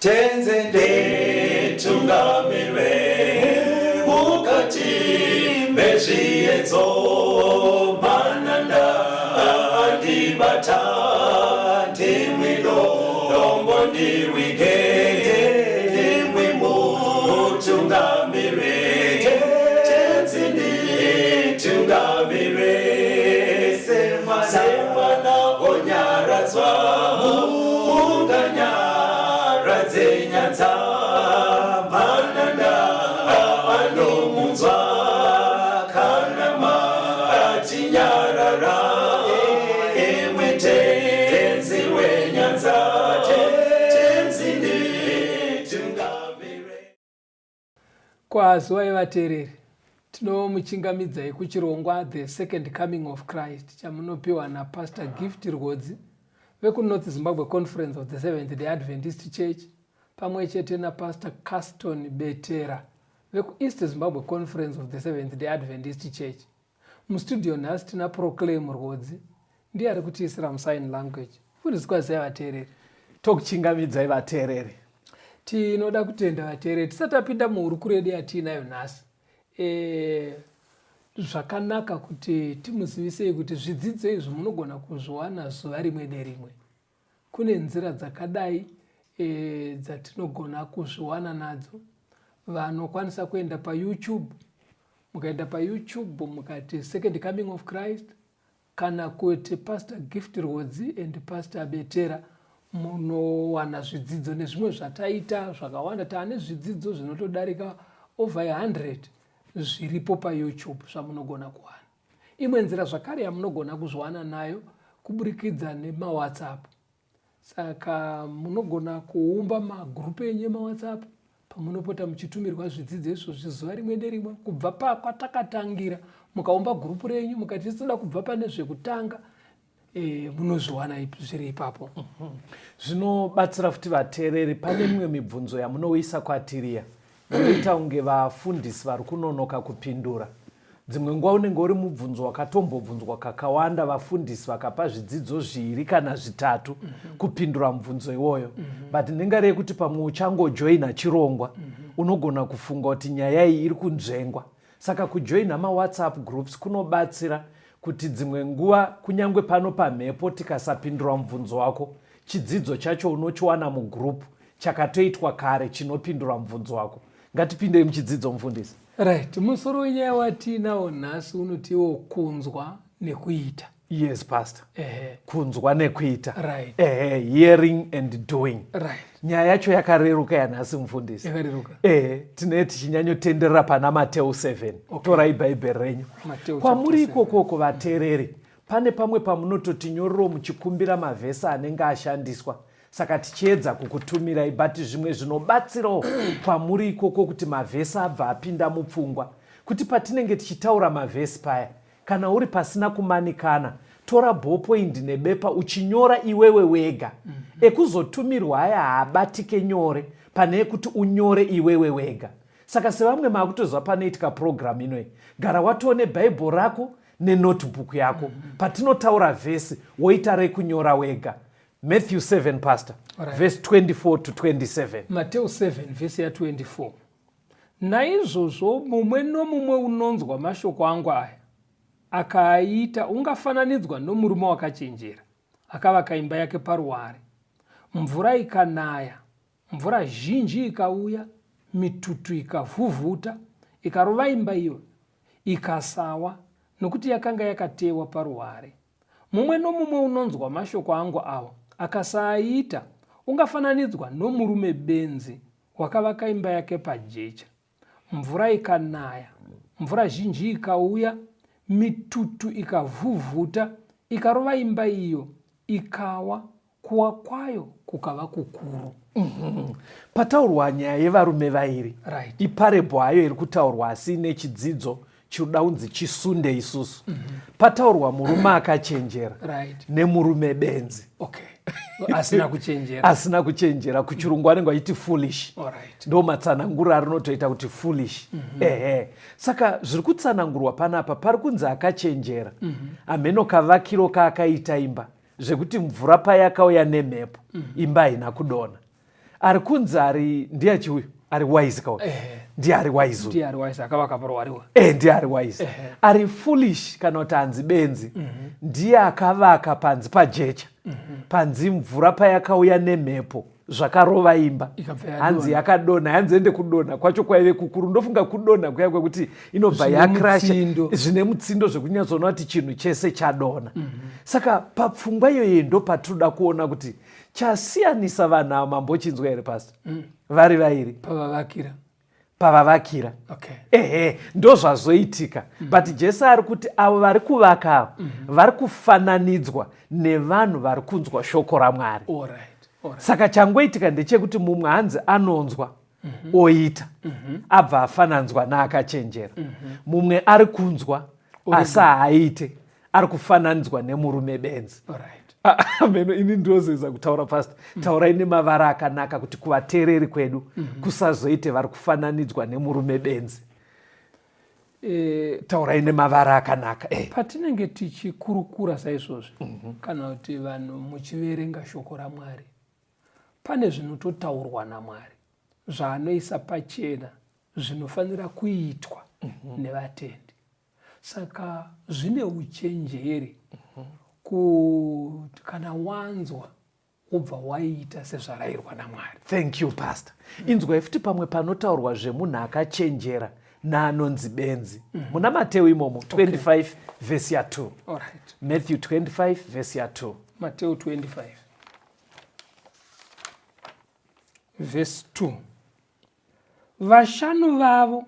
tenzende tungamire mukati mezviedzo mananda andibata ndimwino lombondiwike ndimwimu tungamire tenzende tungamire semwana onyaradzwa unganyaradzwe nyanza mananda anomunzwa kana matinyarara emwete tenzi wenyanza tenzinde tungamire. Kwazuva yevateereri, tinomuchingamidzai kuchirongwa The Second Coming of Christ chamunopiwa naPastor Gift Rhodzi vekuNorth Zimbabwe Conference of the Seventh-day Adventist Church pamwe chete naPastor Caston Betera vekuEast Zimbabwe Conference of the Seventh-day Adventist Church. Mustudio nhasi tina Proclaim Rhodzi, ndiye ari kutiisira musign language. Fundidzwa sei vateereri? Tokuchingamidzai vateereri. Tinoda kutenda vateereri tisati tapinda muhurukuredu yatiinayo nhasi. Zvakanaka kuti timuzivisei kuti zvidzidzo izvi munogona kuzviwana zuva rimwe nerimwe. Kune nzira dzakadai dzatinogona kuzviwana nadzo. Vanokwanisa kuenda paYouTube, mukaenda paYouTube mukati Second Coming of Christ kana kuti Pastor Gift Rhodzi and Pastor Betera, munowana zvidzidzo nezvimwe zvataita zvakawanda. Taane zvidzidzo zvinotodarika over 100 zviripo paYouTube zvamunogona kuwana. Imwe nzira zvakare yamunogona kuzviwana nayo kuburikidza nemaWhatsApp. Saka munogona kuumba magrupu enyu emaWhatsApp pamunopota muchitumirwa zvidzidzo izvozvi zuva rimwe nerimwe. Kubva kwatakatangira mukaumba grupu renyu mukati tisida kubva pane zvekutanga, munozviwana zviri ipapo. Zvinobatsira futi vateereri, pane mimwe mibvunzo yamunoisa kwatiriya inoita kunge vafundisi vari kunonoka kupindura. Dzimwe nguva unenge uri mubvunzo wakatombobvunzwa kakawanda, vafundisi vakapa zvidzidzo 2 kana 3 kupindura mubvunzo iwoyo. But nengarei kuti pamwe uchangojoina chirongwa unogona kufunga kuti nyaya iyi iri kunzvengwa. Saka kujoina maWhatsApp groups kunobatsira kuti dzimwe nguva kunyangwe pano pamhepo tikasapindura mubvunzo wako, chidzidzo chacho unochiwana mugrupu chakatoitwa kare chinopindura mubvunzo wako. Ngatipindei muchidzidzo mufundisi. Right, musoro wenyaya watinawo nhasi unotiwo kunzwa nekuita. Yes, Pastor. Kunzwa nekuita. Right. Hearing and doing. Right. Nyaya yacho yakareruka yanhasi mufundisi. Yakareruka. Tinenge tichinyanyotenderera pana Mateo 7. Okay. Torai bhaibheri renyu. Kwamuri ikoko vateereri, pane pamwe pamunototi nyorero muchikumbira mavhesi anenge ashandiswa. Saka tichiedza kukutumirai, but zvimwe zvinobatsirawo kwamuri ikoko kuti mavhesi abva apinda mupfungwa. Kuti patinenge tichitaura mavhesi paya, kana uri pasina kumanikana, tora ballpoint nebepa uchinyora iwewe wega. Ekuzotumirwa aya haabatike nyore pane ekuti unyore iwewe wega. Saka sevamwe makutozwa panoitika program inoi, gara watione bhaibheri rako nenotebook yako. Patinotaura vhesi woita rekunyora wega. Matthew 7, Pastor, right. Verse 24 to 27. Mateo 7, verse ya 24. Naizvozvo mumwe nomumwe unonzwa mashoko angu aya akaaita ungafananidzwa nomurume wakachenjera akavaka imba yake paruware. Mvura ikanaya, mvura zhinji ikauya, mitutu ikavhuvhuta, ikarova imba iyo, ikasawa, nokuti yakanga yakatewa paruware. Mumwe nomumwe unonzwa mashoko angu awa akasaaita ungafananidzwa nomurume benzi wakavaka imba yake pajecha. Mvura ikanaya, mvura zhinji ikauya, mitutu ikavhuvhuta, ikarova imba iyo, ikawa, kuwa kwayo kukava kukuru. Pataurwa nyaya yevarume vairi. Right. Iparebo hayo iri kutaurwa asi nechidzidzo chinoda kunzi chisunde isusu. Pataurwa murume akachenjera. Right. Nemurume benzi. Okay. Asina kuchenjera. Asina kuchenjera. Kuchirungu anenge achiti foolish. Alright. Ndo matsananguro arinotoita kuti foolish. Saka zviri kutsanangurwa panapa pari kunzi akachenjera. Ameno kavakiro kaakaita imba zvekuti mvura payakauya nemhepo imba haina kudona. ari kunzi ari ndiye chiuyu ari wise kawa ndiye ari wise ndiye ari wise akavaka parwariwa ndiye ari wise ari foolish kana kuti hanzi benzi ndiye akavaka panzi pajecha panzi mvura payakauya nemhepo zvakarova imba hanzi yakadonha hanzi ende kudonha kwacho kwaive kukuru ndofunga kudonha kuya kwekuti inobva yakrasha zvine mutsindo zvekunyatsoona kuti chinhu chese chadonha saka papfungwa iyoyo ndo patinoda kuona kuti chasiyanisa vanhu ava mambochinzwa here pastor vari vairi pavavakira ndo zvazoitika but jesu ari kuti avo vari kuvaka avo vari kufananidzwa nevanhu vari kunzwa shoko ramwari. Saka changoitika ndechekuti mumwe hanzi anonzwa oita abva afananzwa naakachenjera mumwe ari kunzwa asi haaite ari kufananidzwa nemurume benzi. Ameno ini ndozeza kutaura pastor taurai nemavara akanaka kuti kuvateereri kwedu kusazoite vari kufananidzwa nemurume benzi. Taurai nemavara akanaka patinenge tichikurukura saizvozvi kana kuti vanhu muchiverenga shoko ramwari pane zvinototaurwa naMwari zvaanoisa pachena zvinofanira kuitwa nevatendi. Saka zvine uchenjeri kuti kana wanzwa ubva waita sezvarayirwa naMwari. Thank you pastor. Inzwai futi pamwe panotaurwa zvemunhu akachenjera naanonzi benzi muna Mateo imomo 25 vhesi ya2. Matthew 25 vhesi ya2. Mateo 25 vhesi 2. Vashanu vavo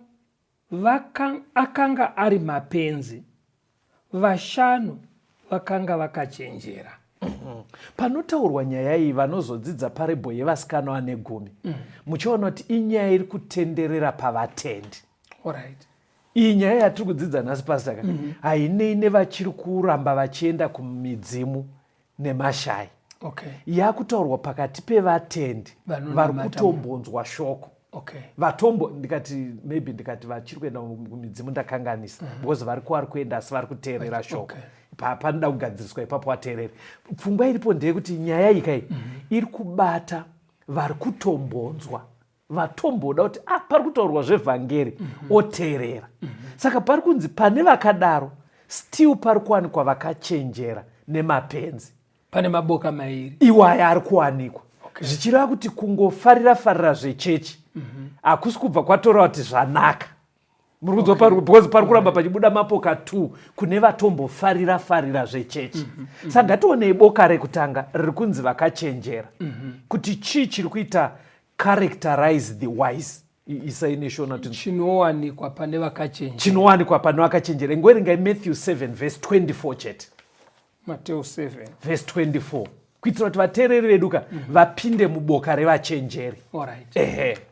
akanga ari mapenzi, vashanu vakanga vakachenjera. Panotaurwa nyaya iyi vanozodzidza parebo yevasikana vane 10 muchiona kuti inyaya iri kutenderera pavatendi. Iyi nyaya yatiri kudzidza nhasi pasaka hainei nevachiri kuramba vachienda kumidzimu nemashai. Yakutaurwa pakati pevatendi vari kutombonzwa shoko. Vatombo ndikati vachiri kuenda kumidzimu ndakanganisa because vari kwari kuenda asi vari kuteerera shoko. Panoda kugadziriswa ipapo vateereri. Pfungwa iripo ndeyekuti nyaya ikai iri kubata vari kutombonzwa vatomboda kuti pari kutaurwa zvevhangeri oteerera. Saka pari kunzi pane vakadaro still pari kuwanikwa vakachenjera nemapenzi. Pane maboka mairi iwaya ari kuwanikwa zvichireva kuti kungofarira zvechechi hakusi kubva kwatora kuti zvanaka because pari kuramba pachibuda mapoka 2 kune vatombofarira zvechechi. Saka ngationei boka rekutanga riri kunzi vakachenjera kuti chii chiri kuita characterize the wise. Chinowanikwa pane vakachenjera. Ngoerengai Matthew 7 vhesi 24 chete. Mateo 7 vhesi 24 kuitira kuti vateereri veduka vapinde muboka revachenjeri.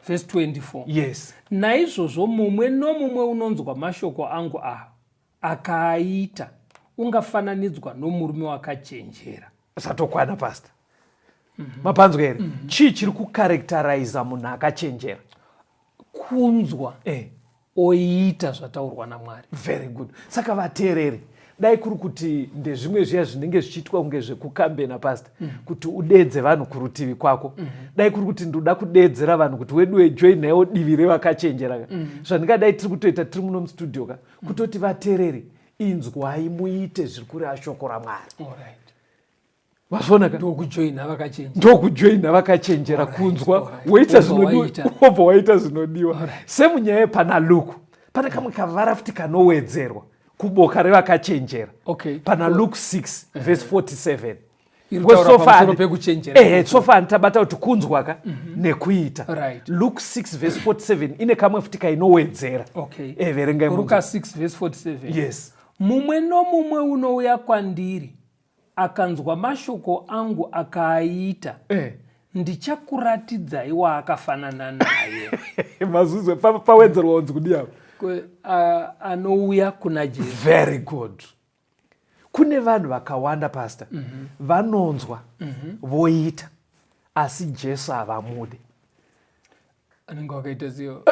Vhesi 24. Yes. Naizvozvo mumwe nomumwe unonzwa mashoko angu ava akaaita ungafananidzwa nomurume wakachenjera. Zvatokwana pastor. Mapanzwa here chii chiri kukarektaraiza munhu akachenjera? Kunzwa oita zvataurwa naMwari. Very good. Saka vateereri dai kuri kuti ndezvimwe zviya zvinenge zvichiitwa kunge zvekukambena pastor kuti udedze vanhu kurutivi kwako dai kuri kuti ndoda kudedzera vanhu kuti wedu wejoinaiwo divi revakachenjera zvandingadai tiri kutoita tiri muno mustudio ka kutoti vateereri inzwai muite zviri kureva shoko raMwari. Wazvonaka ndokujoina vakachenjera kunzwa woita zvinodiwa obva waita zvinodiwa. Semunyaya pana Luke pane kamwe kavara futi kanowedzerwa kuboka revakachenjera pana Luke 6 vhesi 47. Sofa handitabata kuti kunzwaka nekuita. Luke 6 vhesi 47 ine kamwe futi kainowedzera. Verengai Luke 6 vhesi 47. Yes. Mumwe nomumwe unouya kwandiri akanzwa mashoko angu akaaita ndichakuratidzai waakafanana naye. Mazuzwe pawedzerwa unzi kudiwa anouya kuna Jesu. Very good. Kune vanhu vakawanda pastor vanonzwa voita asi Jesu havamude. Anenge wakaita ziyo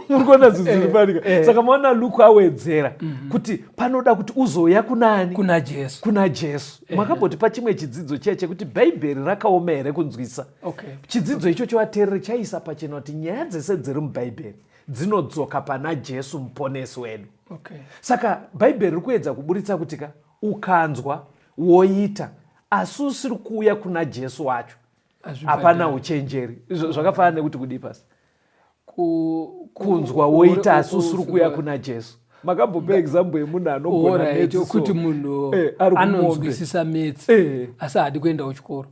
murikuona zvizivifanika. Saka maona Luke awedzera kuti panoda kuti uzouya kunani? Kuna Jesu. Makamboti pachimwe chidzidzo chiya chekuti bhaibheri rakaoma here kunzwisa. Chidzidzo ichocho vateereri chaisa pachena kuti nyaya dzese dziri mubhaibheri dzinodzoka pana Jesu muponesi wedu. Saka bhaibheri riri kuedza kuburitsa kuti ukanzwa woita asi usiri kuuya kuna Jesu wacho hapana uchenjeri. Zvakafanana nekuti kudi pasi kunzwa woita asi usiri kuuya kuna Jesu. Makambopa example yemunhu anogona metsi kuti munhu anonzwisisa metsi asi haadi kuenda kuchikoro,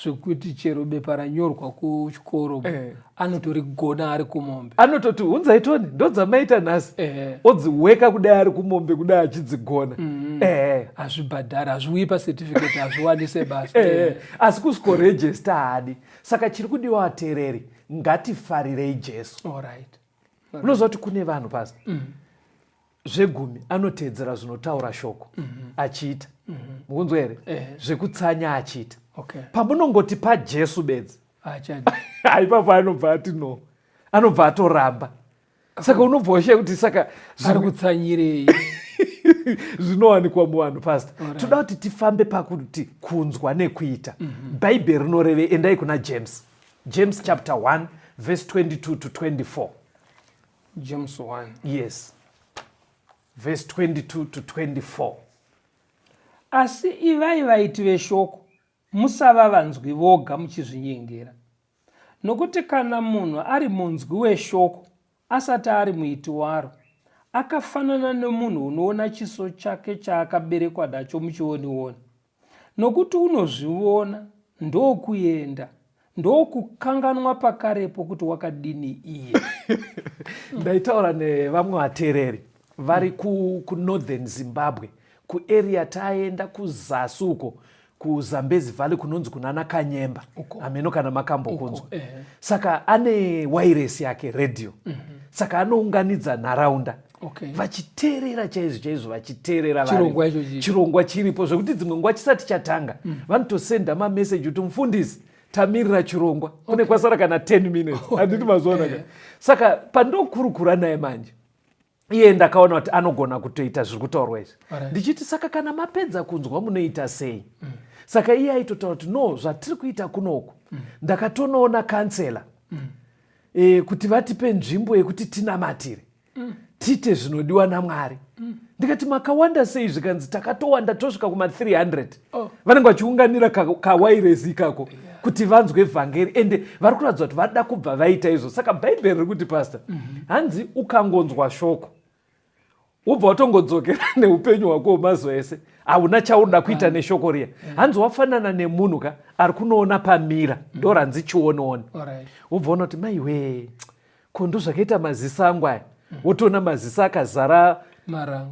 zvekuti chero bepa ranyorwa kuchikoro anotorigona ari kumombe, anototi unzaitoni ndodzamaita nhasi, odziweka kudai ari kumombe kudai achidzigona. Hazvibhadhara, hazviuyi pacertificate, hazviwani sebasa. Asi kusikoregesta haadi. Saka chiri kudiwa vateereri, ngatifarirei Jesu. Unoziva kuti kune vanhu pasi zvegumi anoteedzera zvinotaura shoko achiita, mukunzwa here, zvekutsanya achiita. Pamunongoti paJesu bedzi haipapo anobva ati no, anobva atoramba. Saka unobva ushe kuti saka ari kutsanyirei zvinowanikwa muvanhu pasta. Toda kuti tifambe pakuti kunzwa nekuita. Bhaibheri rinoreve, endai kuna James chapter 1 verse 22 to 24. James 1. Yes. Verse 22 to 24. Asi ivai vaiti veshoko, musava vanzwi voga muchizvinyengera. Nokuti kana munhu ari munzwi weshoko asati ari muiti waro, akafanana nemunhu unoona chiso chake chaakaberekwa nacho muchionioni. Nokuti unozviona, ndokuenda, ndokukanganwa pakarepo kuti wakadini iye. Ndaitaura nevamwe vateereri vari kunorthern Zimbabwe, kuarea taenda kuzasi uko kuZambezi Valley kunonzi kunana Kanyemba, ameno kana makambokunzwa. Saka ane wireless yake radio. Saka anounganidza nharaunda vachiteerera chaizvo vachiteerera chirongwa chiripo, zvekuti dzimwe nguva chisati chatanga vanotosenda mameseji kuti mufundisi tamirira chirongwa, kune kwasara kana 10 minutes, handiti mazona. Saka pandokurukura naye manje, iye ndakaona kuti anogona kutoita zviri kutaurwa izvi. Ndichiti saka kana mapedza kunzwa munoita sei? Saka iye aitotaura kuti no, zvatiri kuita kunoku ndakatonoona kansela kuti vatipe nzvimbo yekuti tinamatire, tite zvinodiwa naMwari. Ndikati makawanda sei? Zvikanzi takatowanda tosvika kuma 300. Vanenge vachiunganira kawairesi ikako kuti vanzwe vhangeri, ende vari kuratidza kuti vada kubva vaita izvo. Saka bhaibheri riri kuti pasta, hanzi ukangonzwa shoko ubva watongodzokera neupenyu hwako hwemazuva ese, hauna chaunoda kuita neshoko riya. Hanzi wafanana nemunhu ari kunoona pamira, ndo ranzi chionioni. Ubva ona kuti maiwe, kondo zvakaita maziso angu aya, wotoona maziso akazara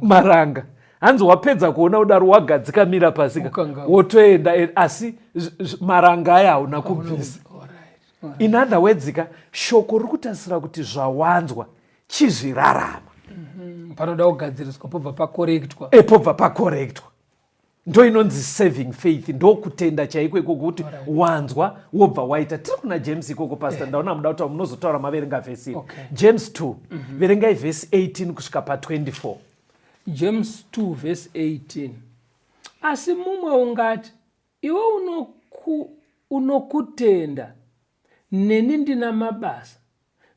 maranga. Hanzi wapedza kuona udaro wagadzika mira pasika, wotoenda, asi maranga aya hauna kubvisa. In other words, shoko riri kutasira kuti zvawanzwa chizvirarama. Panoda kugadziriswa, pobva pakorektwa. Pobva pakorektwa. Ndo inonzi saving faith, ndo kutenda chaiko ikoko kuti wanzwa wobva waita. Tiri kuna James ikoko pastor, ndaona muda kuti munozotaura maverenga vhesi. James 2, verengai vhesi 18 kusvika pa24. James 2 verse 18. Asi mumwe ungati, iwe unokutenda, neni ndina mabasa.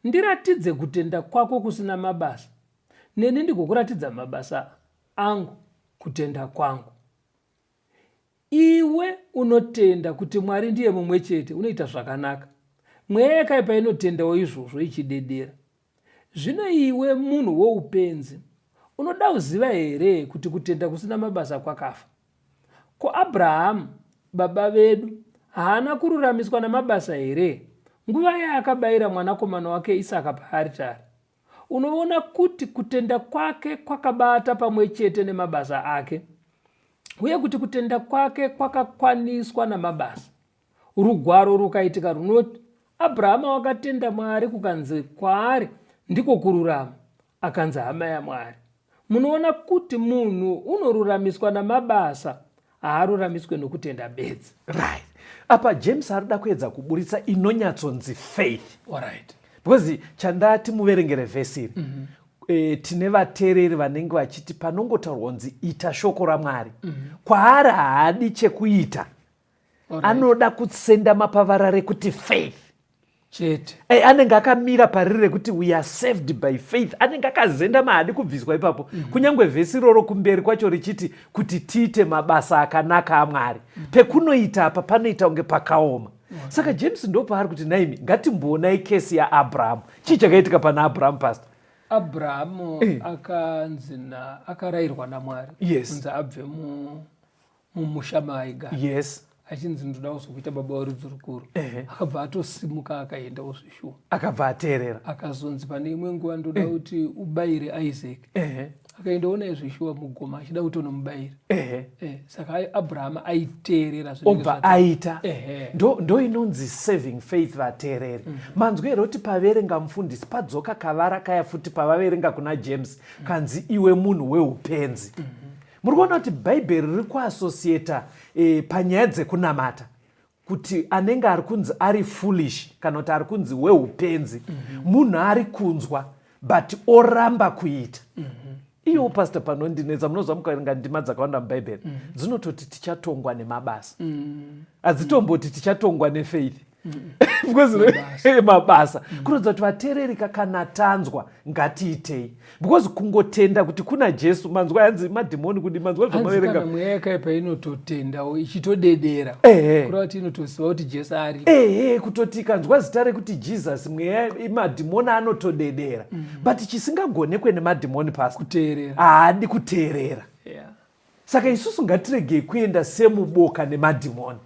Ndiratidze kutenda kwako kusina mabasa. Neni ndikukuratidza mabasa angu, kutenda kwangu. Iwe unotenda kuti Mwari ndiye mumwe chete, unoita zvakanaka. Mweya yakaipa inotendawo izvozvo ichidedera. Zvino iwe munhu woupenzi, unoda kuziva here kuti kutenda kusina mabasa kwakafa? Ko Abrahamu baba vedu haana kururamiswa namabasa here nguva yaakabayira mwanakomana wake Isaka paaritari? Unoona kuti kutenda kwake kwakabata pamwe chete nemabasa ake, uye kuti kutenda kwake kwakakwaniswa namabasa. Rugwaro rukaitika runoti, Abrahamu wakatenda Mwari kukanzi kwaari ndiko kururama, akanzi hama yaMwari. Munoona kuti munhu unoruramiswa namabasa, haaruramiswe nokutenda bedzi. Apa James arida kuedza kuburitsa inonyatsonzi faith. because chandati muverengere vhesi iri tine vateereri vanenge vachiti panongotaurwa kunzi ita shoko raMwari kwaari haadi chekuita, anoda kusenda mapavara rekuti faith chete. Anenge akamira pariri rekuti we are saved by faith. Anenge akazenda maadi kubviswa ipapo. Kunyange vhesi iroro kumberi kwacho richiti kuti tiite mabasa akanaka aMwari. Pekunoita apa panoita kunge pakaoma. Saka James ndo paari kuti naimi ngatimboonai kesi yaAbhurahamu. Chii chakaitika pana Abhurahamu, pastor? Abhurahamu akarayirwa naMwari kunzi abve mumusha maaigara. Yes. Achinzi ndoda kuzokuita baba warudzi rukuru. Akabva atosimuka akaenda kuzvishuwa. Akabva ateerera. Akazonzi pane imwe nguva ndoda kuti ubayire Isaac. Akaenda ona zvishuwa mugoma achida kuti unomubayira. Saka Abhurahamu aiteerera obva aita. Ndo inonzi saving faith vateereri. Manzwi ero kuti paverenga mufundisi padzoka kavara kaya futi pavaverenga kuna James kanzi iwe munhu weupenzi. Muri kuona kuti bhaibheri riri kuasosieta panyaya dzekunamata kuti anenge ari kunzi ari foolish kana kuti ari kunzi weupenzi munhu ari kunzwa but oramba kuita. Iyo pastor panondinetsa munozwa mukaverenga ndima dzakawanda mubhaibheri dzinototi tichatongwa nemabasa, hadzitomboti tichatongwa nefaith. Because mabasa kurodza kuti vateereri kana tanzwa ngatiitei, because kungotenda kuti kuna Jesu manzwa yanzi madhimoni kuti manzwa zvamaverenga mweya yakaipa inototendawo ichitodedera kureva kuti inotoziva kuti Jesu ari kutoti kanzwa zita rekuti Jesus mweya madhimoni anotodedera but chisingagonekwe nemadhimoni pasi kuteerera, haadi kuteerera. Saka isusu ngatiregei kuenda semuboka nemadhimoni.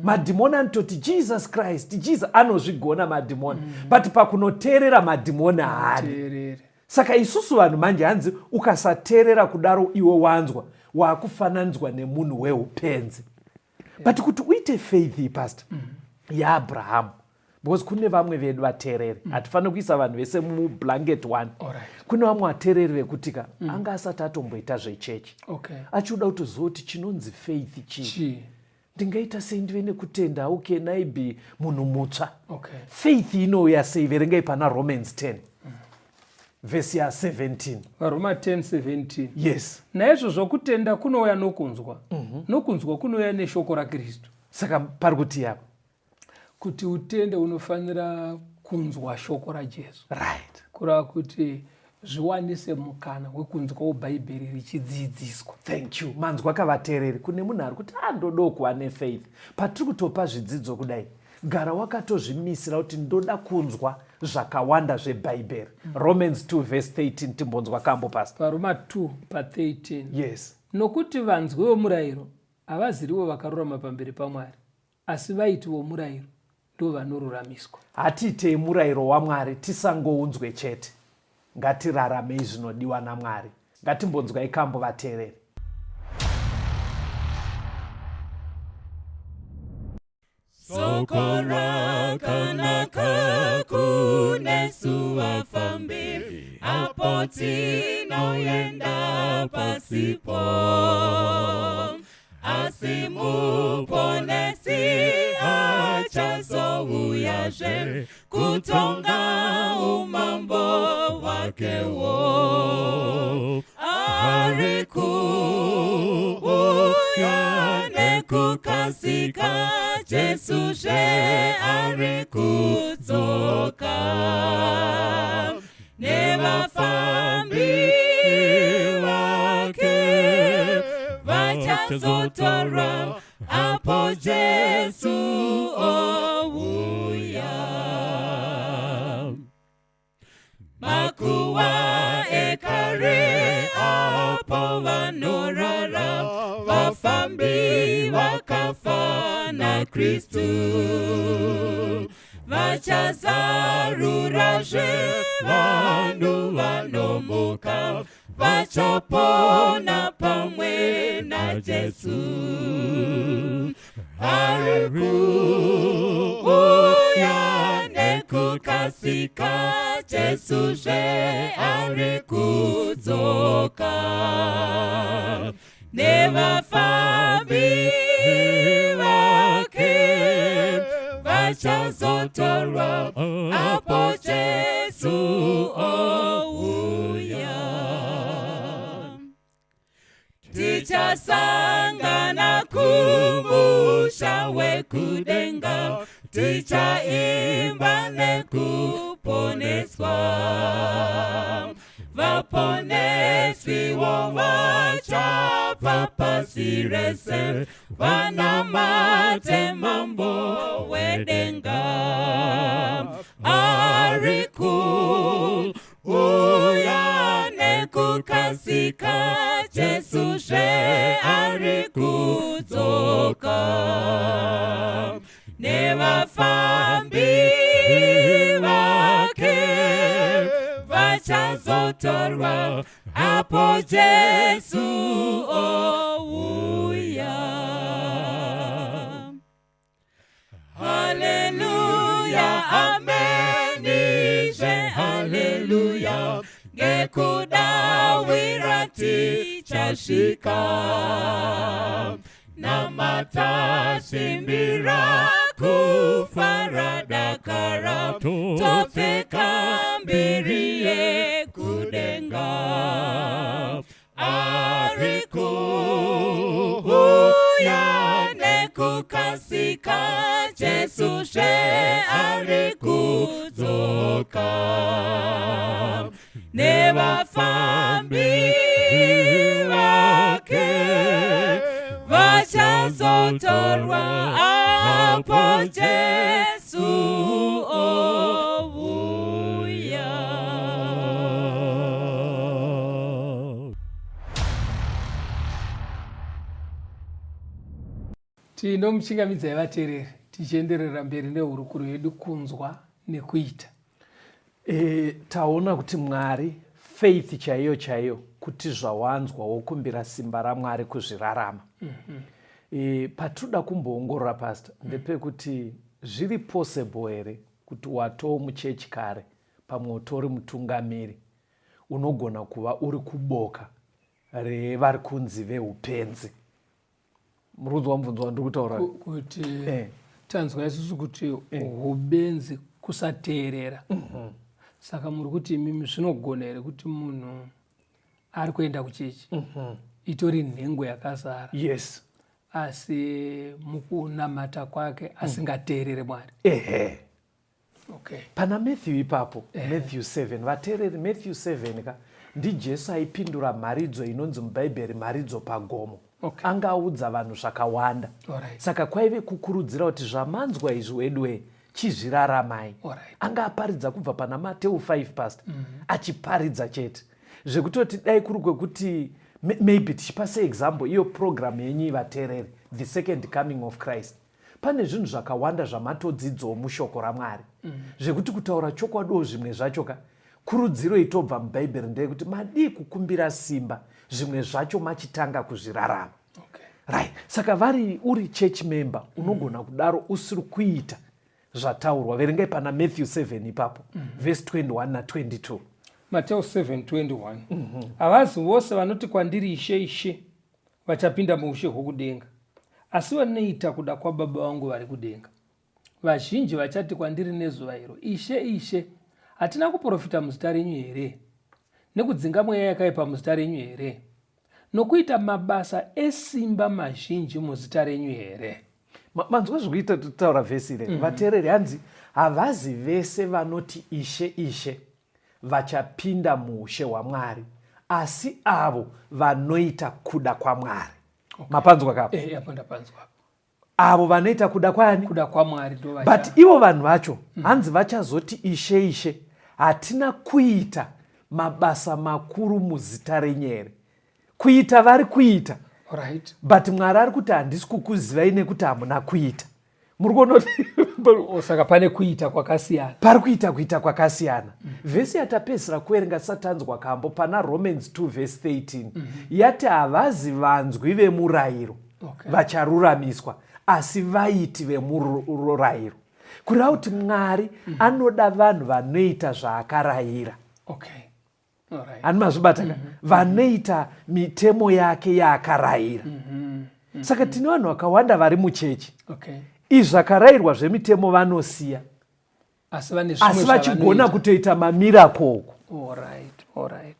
Madhimoni anototi Jesus Christ, Jesus anozvigona madhimoni, but pakunoteerera madhimoni haadi. Saka isusu vanhu manje hanzi ukasateerera kudaro iwe wanzwa wakufananidzwa nemunhu weupenzi. But kuti uite faith pastor yaAbhurahamu, because kune vamwe vedu vateereri hatifaniri kuisa vanhu vese mublanket one. Kune vamwe vateereri vekutika anga asati atomboita zvechechi achiuda kutoziva kuti chinonzi faith chii, ndingaita sei ndive nekutenda okay naibe munhu mutsva. Faith inouya sei? Verengai pana Romans 10 vhesi ya 17. Varoma 10:17. Yes. Naizvozvo kutenda kunouya nokunzwa, nokunzwa kunouya neshoko raKristu. Saka pari kuti yapo kuti utende unofanira kunzwa shoko raJesu. Right. Kureva kuti zviwanise mukana wekunzwawo bhaibheri richidzidziswa. Thank you. Manzwa kavateereri kune munhu ari kuti ndodo kuva nefaith. Patiri kutopa zvidzidzo kudai, gara wakatozvimisira kuti ndoda kunzwa zvakawanda zvebhaibheri. Romans 2:13 timbonzwa kambo pastor. Varoma 2:13. Yes. Nokuti vanzwi vomurayiro havazirivo vakarurama pamberi paMwari, asi vaiti vomurayiro ndo vanoruramiswa. Hatiitei murayiro waMwari tisangounzwe chete, ngatiraramei zvinodiwa naMwari. Ngatimbonzwai kambo vateereri. Soko rakanaka kunesu wafambi apo tinoenda pasipo asimuponesi achazouyaje kutonga umambo wakewo arikuuya nekukasika Jesu she arikudzoka nevafambi vake vachazotora apo Jesu ouya. Makuwa ekare apo vanorara vafambi vakafa na Kristu vachazaruraje vanhu vanomuka vachapona pamwe na Jesu arikuuya nekukasika Jesu she arikudzoka nevafambi vake vachazotorwa apo Jesu ouya. Tichasangana kumusha wekudenga, tichaimba nekuponeswa. Vaponesiwo vachapa pasi rese, vanamate mambo wedenga. Ariku uya nekukasika, Jesu she arikudzoka. Nevafambi vake vachazotorwa apo Jesu ouya. Haleluya, amenishe haleluya, ngekudawira tichashika. Namatasimbira kufaradakara, topeka mbiriye kudenga. Ariku uya nekukasika, Jesu she arikudzoka. Nevafambi vake vachazotorwa apo Jesu ouya. Tinomuchingamidzai vateereri tichienderera mberi nehurukuro yedu Kunzwa Nekuita. Taona kuti Mwari, faith chaiyo chaiyo, kuti zvawanzwa wokumbira simba raMwari kuzvirarama. Patinoda kumboongorora pastor, ndepekuti zviri possible here kuti watoo muchechi kare, pamwe utori mutungamiri, unogona kuva uri kuboka revari kunzi veupenzi. Murudzi wamubvunzo wandiri kutaura kuti tanzwa isusu kuti ubenzi kusateerera. Saka muri kuti mimi zvinogona here kuti munhu ari kuenda kuchechi itori nhengo yakazara, yes, asi mukunamata kwake asingateerere Mwari. Okay. Pana Matthew ipapo, Matthew 7, vateereri Matthew 7 ka ndiJesu aipindura mharidzo inonzi mubhaibheri mharidzo pagomo. Okay. Angaudza vanhu zvakawanda. Saka kwaive kukurudzira kuti zvamanzwa izvi wedwe chizviraramai. Anga aparidza kubva pana Mateo 5 past, achiparidza chete. Zvekutoti dai kuri kwekuti maybe tichipase example iyo program yenyu vateereri, the second coming of Christ. Pane zvinhu zvakawanda zvamatodzidzawo mushoko raMwari. Zvekuti kutaura chokwadiwo zvimwe zvacho ka kurudziro itobva mubhaibheri ndeyekuti madii kukumbira simba, zvimwe zvacho machitanga kuzvirarama. Right. Saka vari uri church member unogona kudaro usiri kuita zvataurwa. Verengai pana Matthew 7 ipapo, verse 21 na 22. Mateo 7:21. Havazi vose vanoti kwandiri Ishe Ishe vachapinda muushe hwokudenga, asi vanoita kuda kwaBaba vangu vari kudenga. Vazhinji vachati kwandiri nezuva iro, Ishe Ishe, hatina kuprofita muzita renyu here? Nekudzinga mweya yakaipa muzita renyu here? Nokuita mabasa esimba mazhinji muzita renyu here? Manzwa zvikuita tutaura vhesi ire. Vateereri hanzi havazi vese vanoti Ishe Ishe vachapinda muushe hwaMwari, asi avo vanoita kuda kwaMwari. Mapanzwa kapo? Apo ndapanzwa. Avo vanoita kuda kwani? Kuda kwaMwari ndo vacha. But ivo vanhu vacho hanzi vachazoti Ishe Ishe, hatina kuita mabasa makuru muzita renyu here. Kuita vari kuita. Right. But Mwari ari kuti handisi kukuzivai nekuti hamuna kuita. Muri kuona saka pane kuita kwakasiyana. Pari kuita kwakasiyana. Vhesi yatapedzisira kuverenga satanzwa kambo pana Romans 2 verse 13. Yati havazi vanzwi vemurayiro vacharuramiswa, asi vaiti vemurayiro. Kureva kuti Mwari anoda vanhu vanoita zvaakarayira. Ani mazvibata vanoita mitemo yake yaakarayira. Saka tine vanhu vakawanda vari muchechi. izvakarayirwa zvemitemo vanosiya, asi vachigona kutoita mamirakoko.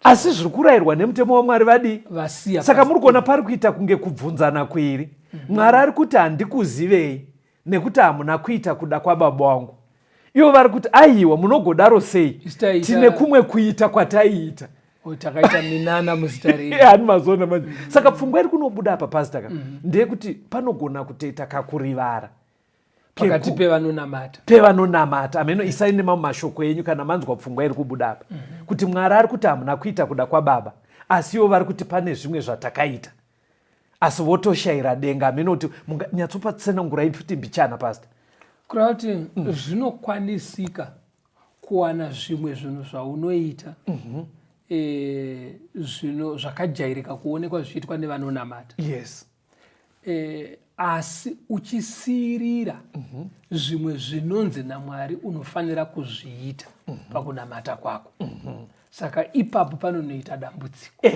Asi zviri kurayirwa nemutemo waMwari vadi. Saka muri kuona pari kuita kunge kubvunzana kwiri. Mwari ari kuti handikuzivei nekuti hamuna kuita kuda kwababa wangu. Ivo vari kuti aiwa munogodaro sei, tine kumwe kuita kwataiita. Takaita minana muzita renyu. Hani mazona manje. Saka pfungwa iri kunobuda apa pastor ndeyekuti panogona kutoita kakurivara pakati pevanonamata. Ameno isaine mamwe mashoko enyu kana manzwa pfungwa iri kubuda apa. Kuti Mwari ari kuti hamuna kuita kuda kwababa, asi ivo vari kuti pane zvimwe zvatakaita. Asi votoshayira denga. Ameno kuti mungatsopatsenangurai futi mbichana pastor. Kureva kuti zvinokwanisika kuwana zvimwe zvinhu zvaunoita zvino zvakajairika kuonekwa zvichiitwa nevanonamata. Yes. Asi uchisirira zvimwe zvinonzi naMwari unofanira kuzviita pakunamata kwako. Saka ipapo panonoita dambudziko.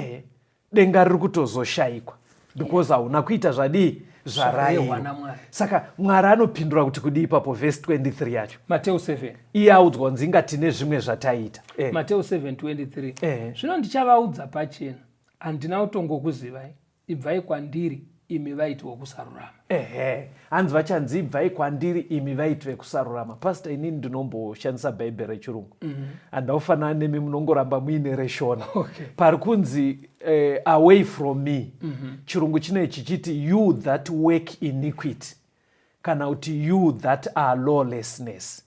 Denga riri kutozoshayikwa because hauna kuita zvadii zvarayirwa. Saka Mwari anopindura kuti kudii ipapo verse 23 yacho. Mateo 7. Iye audzwa kunzi tine zvimwe zvataita. Mateo 7:23. Zvino ndichavaudza pachena, handina kutongokuzivai, ibvai kwandiri imi vaiti vokusarurama. Hanzi vachanzi ibvai kwandiri imi vaiti vekusarurama. Pastor, inini ndinomboshandisa bhaibheri rechirungu. Handaufanana nemi munongoramba muine reshona. Pari kunzi away from me. Chirungu chinechi chiti you that work iniquity, kana kuti you that are lawlessness.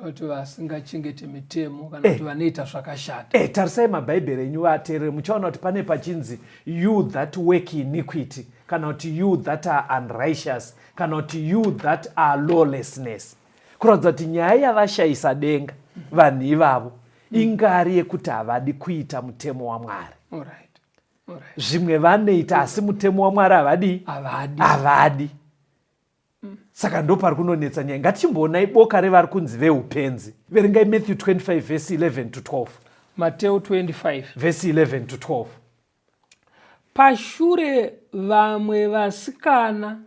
Kuti vasingachengete mitemo kana kuti vanoita zvakashata. Tarisai mabhaibheri enyu vateerere muchaona kuti pane pachinzi you that work iniquity, kana kuti you that are unrighteous, kana kuti you that are lawlessness. Kuratidza kuti nyaya yavashayisa denga vanhu ivavo ingari yekuti havadi kuita mutemo waMwari. Zvimwe vanoita asi mutemo waMwari havadi. Saka ndo pari kunonetsa nyaya. Ngatichimboonai boka revari kunzi veupenzi. Verengai Matthew 25 verse 11 to 12. Mateo 25 verse 11 to 12. Pashure vamwe vasikana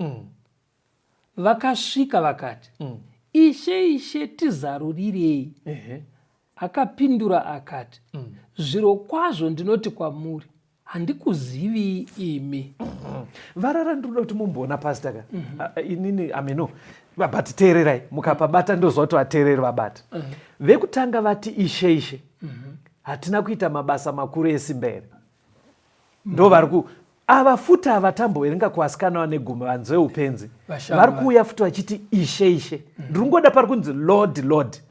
vakasvika vakati, Ishe, tizarurirei. Akapindura akati, zvirokwazvo ndinoti kwamuri, handikuzivi imi. Varara ndinoda kuti mumboona pastor inini ameno vabati teererai, mukapabata ndozva kuti vateereri vabata. Vekutanga vati Ishe, hatina kuita mabasa makuru esimba here. Ndo vari ava futi avatamboverenga kuvasikana vane gumi vanzi veupenzi vari kuuya futi vachiti Ishe. Ndiri kungoda pari kunzi Lord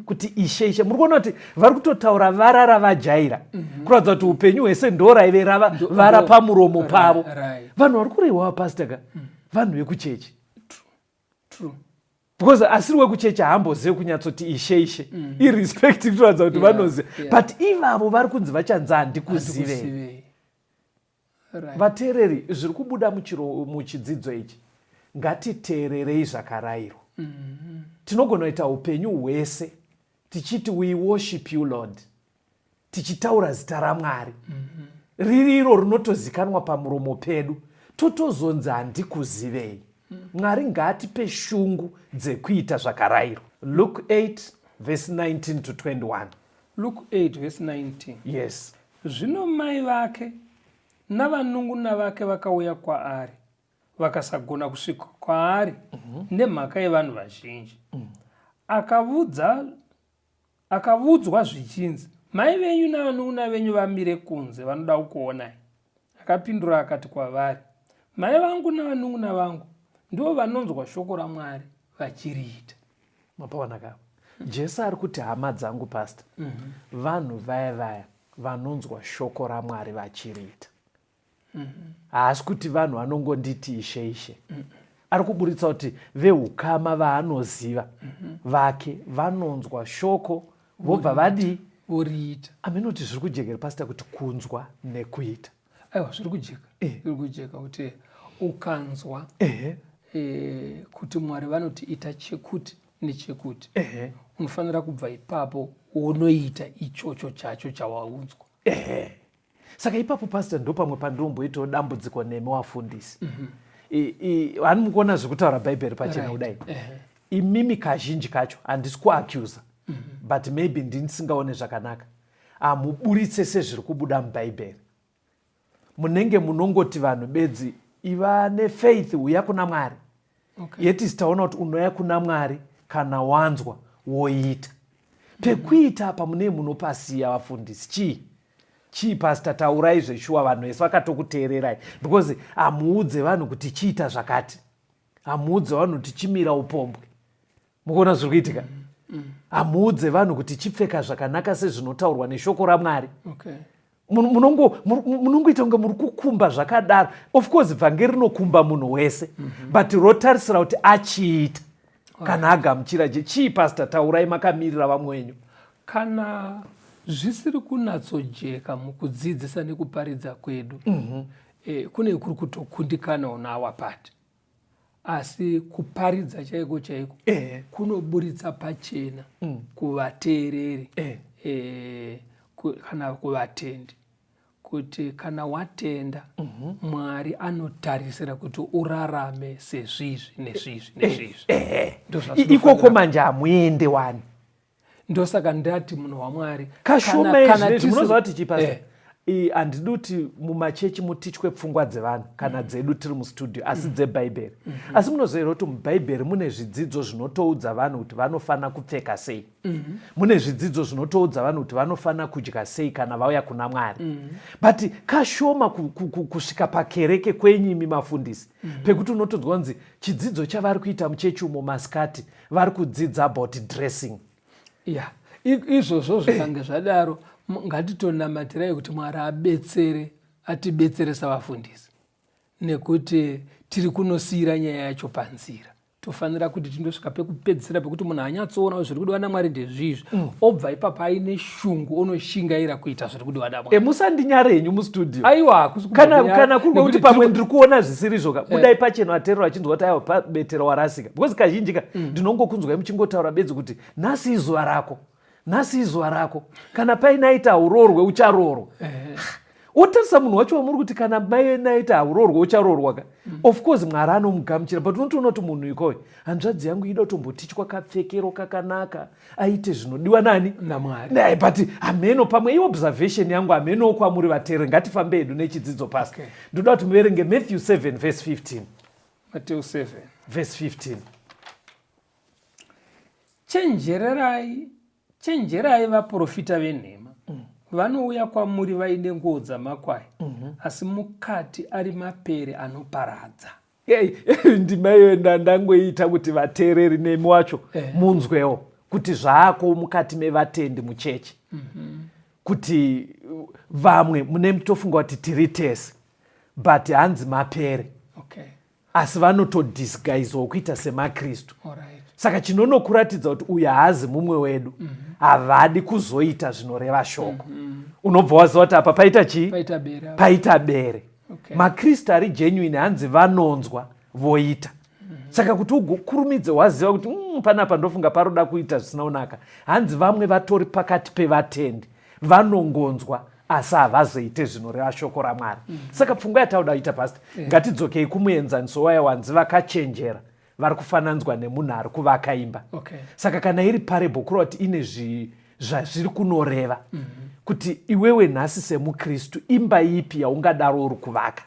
kuti Ishe. Muri kuona kuti vari kutotaura varara vajaira kuratidza kuti upenyu hwese ndo raive vara pamuromo pavo. Vanhu vari kurehwa pastor vanhu vekuchechi. Because asiri wekuchechi haambozive kunyatsoti Ishe irrespective kuratidza kuti vanoziva. But ivavo vari kunzi vachanzi handikuzivei. Vateereri, zviri kubuda muchidzidzo ichi ngatiteererei zvakarayirwa. Tinogona kuita upenyu hwese tichiti we worship you Lord, tichitaura zita raMwari riri iro rinotozikanwa pamuromo pedu, totozonzi handikuzivei. Mwari ngaatipe shungu dzekuita zvakarayirwa. Luke 8 verse 19 to 21. Luke 8 verse 19. Yes. Zvino mai vake navanun'una vake vakauya kwaari, vakasagona kusvika kwaari nemhaka yevanhu vazhinji. Akavudzwa zvichinzi, mai venyu navanun'una venyu vamire kunze vanoda kukuonai. Akapindura akati kwavari, mai vangu navanun'una vangu ndivo vanonzwa shoko raMwari vachiriita. Mapaona kavo Jesu ari kuti hama dzangu pastor, vanhu vaya vanonzwa shoko raMwari vachiriita. Haasi kuti vanhu vanongonditi Ishe. Ari kuburitsa kuti veukama vaanoziva vake vanonzwa shoko vobva vadi voriita. Amenoti zviri kujekera pastor kuti kunzwa nekuita. Aiwa, zviri kujeka kuti ukanzwa kuti Mwari vanoti ita chekuti nechekuti, unofanira kubva ipapo unoita ichocho chacho chawaunzwa. Saka ipapo pastor ndo pamwe pandomboitawo dambudziko nemi wafundisi. hani mukuona zvekutaura bhaibheri pachena kudai. Imimi kazhinji kacho handisi kuacusa, but maybe ndinisingaone zvakanaka. Hamuburitse sezviri kubuda mubhaibheri. Munenge munongoti vanhu bedzi iva nefaith uya kuna Mwari. Yeti sitaona kuti unoya kuna Mwari kana wanzwa woita. Pekuita apa mune munopasiya vafundisi. Chii pastor, taurai zveshuwa vanhu vese vakatokuteererai, because hamuudze vanhu kuti chiita zvakati. Hamuudze vanhu kuti chimira upombwe. Mukuona zviri kuitika? Hamuudze vanhu kuti chipfeka zvakanaka sezvinotaurwa neshoko raMwari. Munongoita kunge muri kukumba zvakadaro. Of course vhangeri rinokumba munhu wese, but rotarisira kuti achiita kana agamuchira. Chii pastor, taurai makamirira vamwe venyu. Kana zvisiri kunatsojeka mukudzidzisa nekuparidza kwedu, kune kuri kutokundikanawo nawapati. Asi kuparidza chaiko chaiko kunoburitsa pachena kuvateereri kana kuvatendi, kuti kana watenda Mwari anotarisira kuti urarame sezvizvi nezvizvi. Ikoko manje hamuende wani. Ndosaka ndati munhu waMwari kashoma izvezvi munoziva kuti chipasa. Handidi kuti mumachechi mutichwe pfungwa dzevanhu kana dzedu tiri mustudio, asi dzebhaibheri. Asi munoziva kuti mubhaibheri mune zvidzidzo zvinotoudza vanhu kuti vanofana kupfeka sei. Mune zvidzidzo zvinotoudza vanhu kuti vanofana kudya sei kana vauya kuna Mwari. But kashoma kusvika pakereke kwenyimi mafundisi, pekuti unotonzwa kunzi chidzidzo chavari kuita muchechi umo masikati vari kudzidza about dressing. Izvozvo zvikange zvadaro, ngatitonamatirai kuti Mwari atibetsere savafundisi, nekuti tiri kunosiyira nyaya yacho panzira. Tofanira kuti tindosvika pekupedzisira pekuti munhu anyatsoona zviri kudiwa naMwari ndezvizvi, obva ipapo aine shungu onoshingaira kuita zviri kudiwa naMwari. Musandinyarenyu mustudio. Aiwa, kana kuri kuti pamwe ndiri kuona zvisiri zvoka, budai pachena vateerera vachinzwa kuti aiwa pabetero warasika. Because kazhinjika ndinongokunzwai muchingotaura bedzi kuti nhasi izuva rako. Nhasi izuva rako, kana painaita haurorwe ucharorwa. Wotarisa munhu wacho wamuri kuti kana painaita haurorwe ucharorwa ka. Of course Mwari anomugamuchira, but unotoona kuti munhu ikoyo hanzvadzi yangu ida kutombotichwa kapfekero kakanaka, aite zvinodiwa nani naMwari. But hameno pamwe iobservation yangu hameno kwamuri vateereri, ngatifambe hedu nechidzidzo pasi. Ndoda kuti muverenge Matthew 7 verse 15. Matthew 7 verse 15. Chenjerai vaprofita venhema, vanouya kwamuri vaine nguo dzamakwai, asi mukati ari mapere anoparadza. Ndima iyo ndangoita kuti vateereri nemi wacho munzwewo kuti zvaako mukati mevatendi muchechi. Kuti vamwe mune mutofunga kuti tiri tese, but hanzi mapere. Asi vanotodisguisewo kuita semaKristu. Saka chinonokuratidza kuti uyu haazi mumwe wedu, havadi kuzoita zvinoreva shoko. Unobva waziva kuti apa paita chii? Paita bere. maKristu ari genuine hanzi vanonzwa voita. Saka kuti ugokurumidze waziva kuti panapa ndofunga paroda kuita zvisinaonaka, hanzi vamwe vatori pakati pevatendi vanongonzwa asi havazoite zvinoreva shoko raMwari. Saka pfungwa yatauda kuita pasi, ngatidzokei kumuenzaniso wayo wanzi vakachenjera vari kufananzwa nemunhu ari kuvaka imba. Saka kana iri parable kureva kuti ine zvazviri kunoreva kuti iwewe nhasi semuKristu imba ipi yaungadaro uri kuvaka.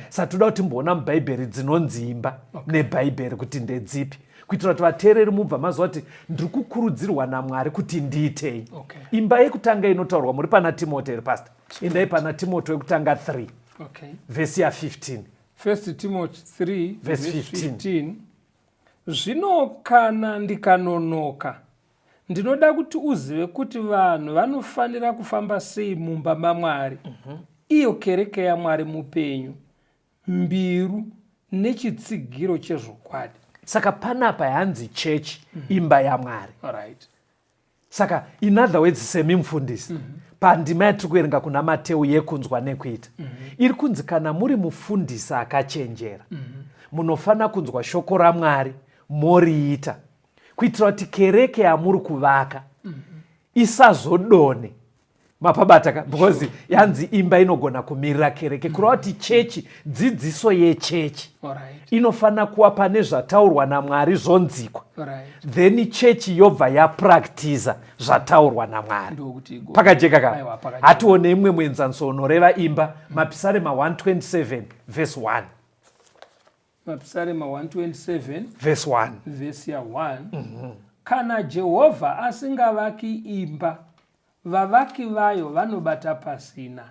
Saka toda kuti mboona mubhaibheri dzinonzi imba nebhaibheri kuti ndedzipi, kuitira kuti vateereri mubva mazuva kuti ndiri kukurudzirwa naMwari kuti ndiitei. Imba yekutanga inotaurwa muri pana Timoti iri pastor. Endai pana Timoti wekutanga 3 vhesi ya 15. 1 Timoti 3 verse 15. Zvino kana ndikanonoka, ndinoda kuti uzive kuti vanhu vanofanira kufamba sei mumba maMwari, iyo kereke yaMwari mupenyu, mbiru nechitsigiro chezvokwadi. Saka panapa hanzi church, imba yaMwari. Saka in other words semi mufundisi, pandima yatiri kuerenga kuna Mateo yekunzwa nekuita, iri kunzi kana muri mufundisi akachenjera, munofana kunzwa shoko raMwari moriita, kuitira kuti kereke yamuri kuvaka isazodone mapabata because yanzi imba inogona kumirira kereke kureva kuti chechi, dzidziso yechechi inofana kuva pane zvataurwa naMwari zvonzikwa, then chechi yobva yapractiza zvataurwa naMwari. Pakajeka ka hatione imwe muenzaniso unoreva imba. Mapisarema 127 verse 1. Mapisarema 127 verse 1 verse ya 1. Kana Jehovha asingavaki imba, vavaki vayo vanobata pasina.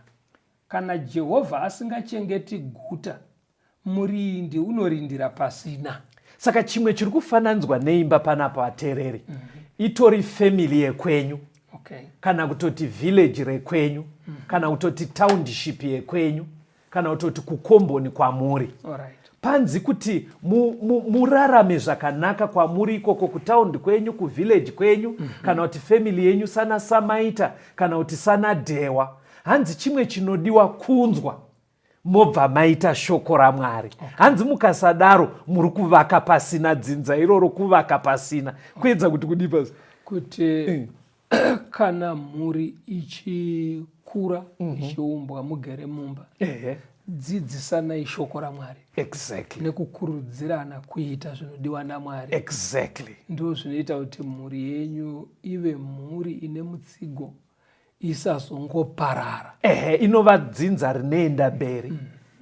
Kana Jehovha asingachengeti guta, murindi unorindira pasina. Saka chimwe chiri kufananidzwa neimba panapa vateereri, itori family yekwenyu, kana kutoti village rekwenyu, kana kutoti township yekwenyu, kana kutoti kukomboni kwamuri. Panzi kuti murarame zvakanaka kwamuri ikoko, kutaundi kwenyu, kuvillage kwenyu, kana kuti family yenyu sana Samaita, kana kuti sana Dhewa. Hanzi chimwe chinodiwa kunzwa mobva maita shoko raMwari. Hanzi mukasadaro muri kuvaka pasina, dzinza iroro kuvaka pasina. Kuedza kuti kudipa kuti kana muri ichikura, ichiumbwa mugere mumba, dzidzisanai shoko raMwari. Exactly. Nekukurudzirana kuita zvinodiwa naMwari. Exactly. Ndo zvinoita kuti mhuri yenyu ive mhuri ine mutsigo, isazongoparara. Inova dzinza rinoenda mberi,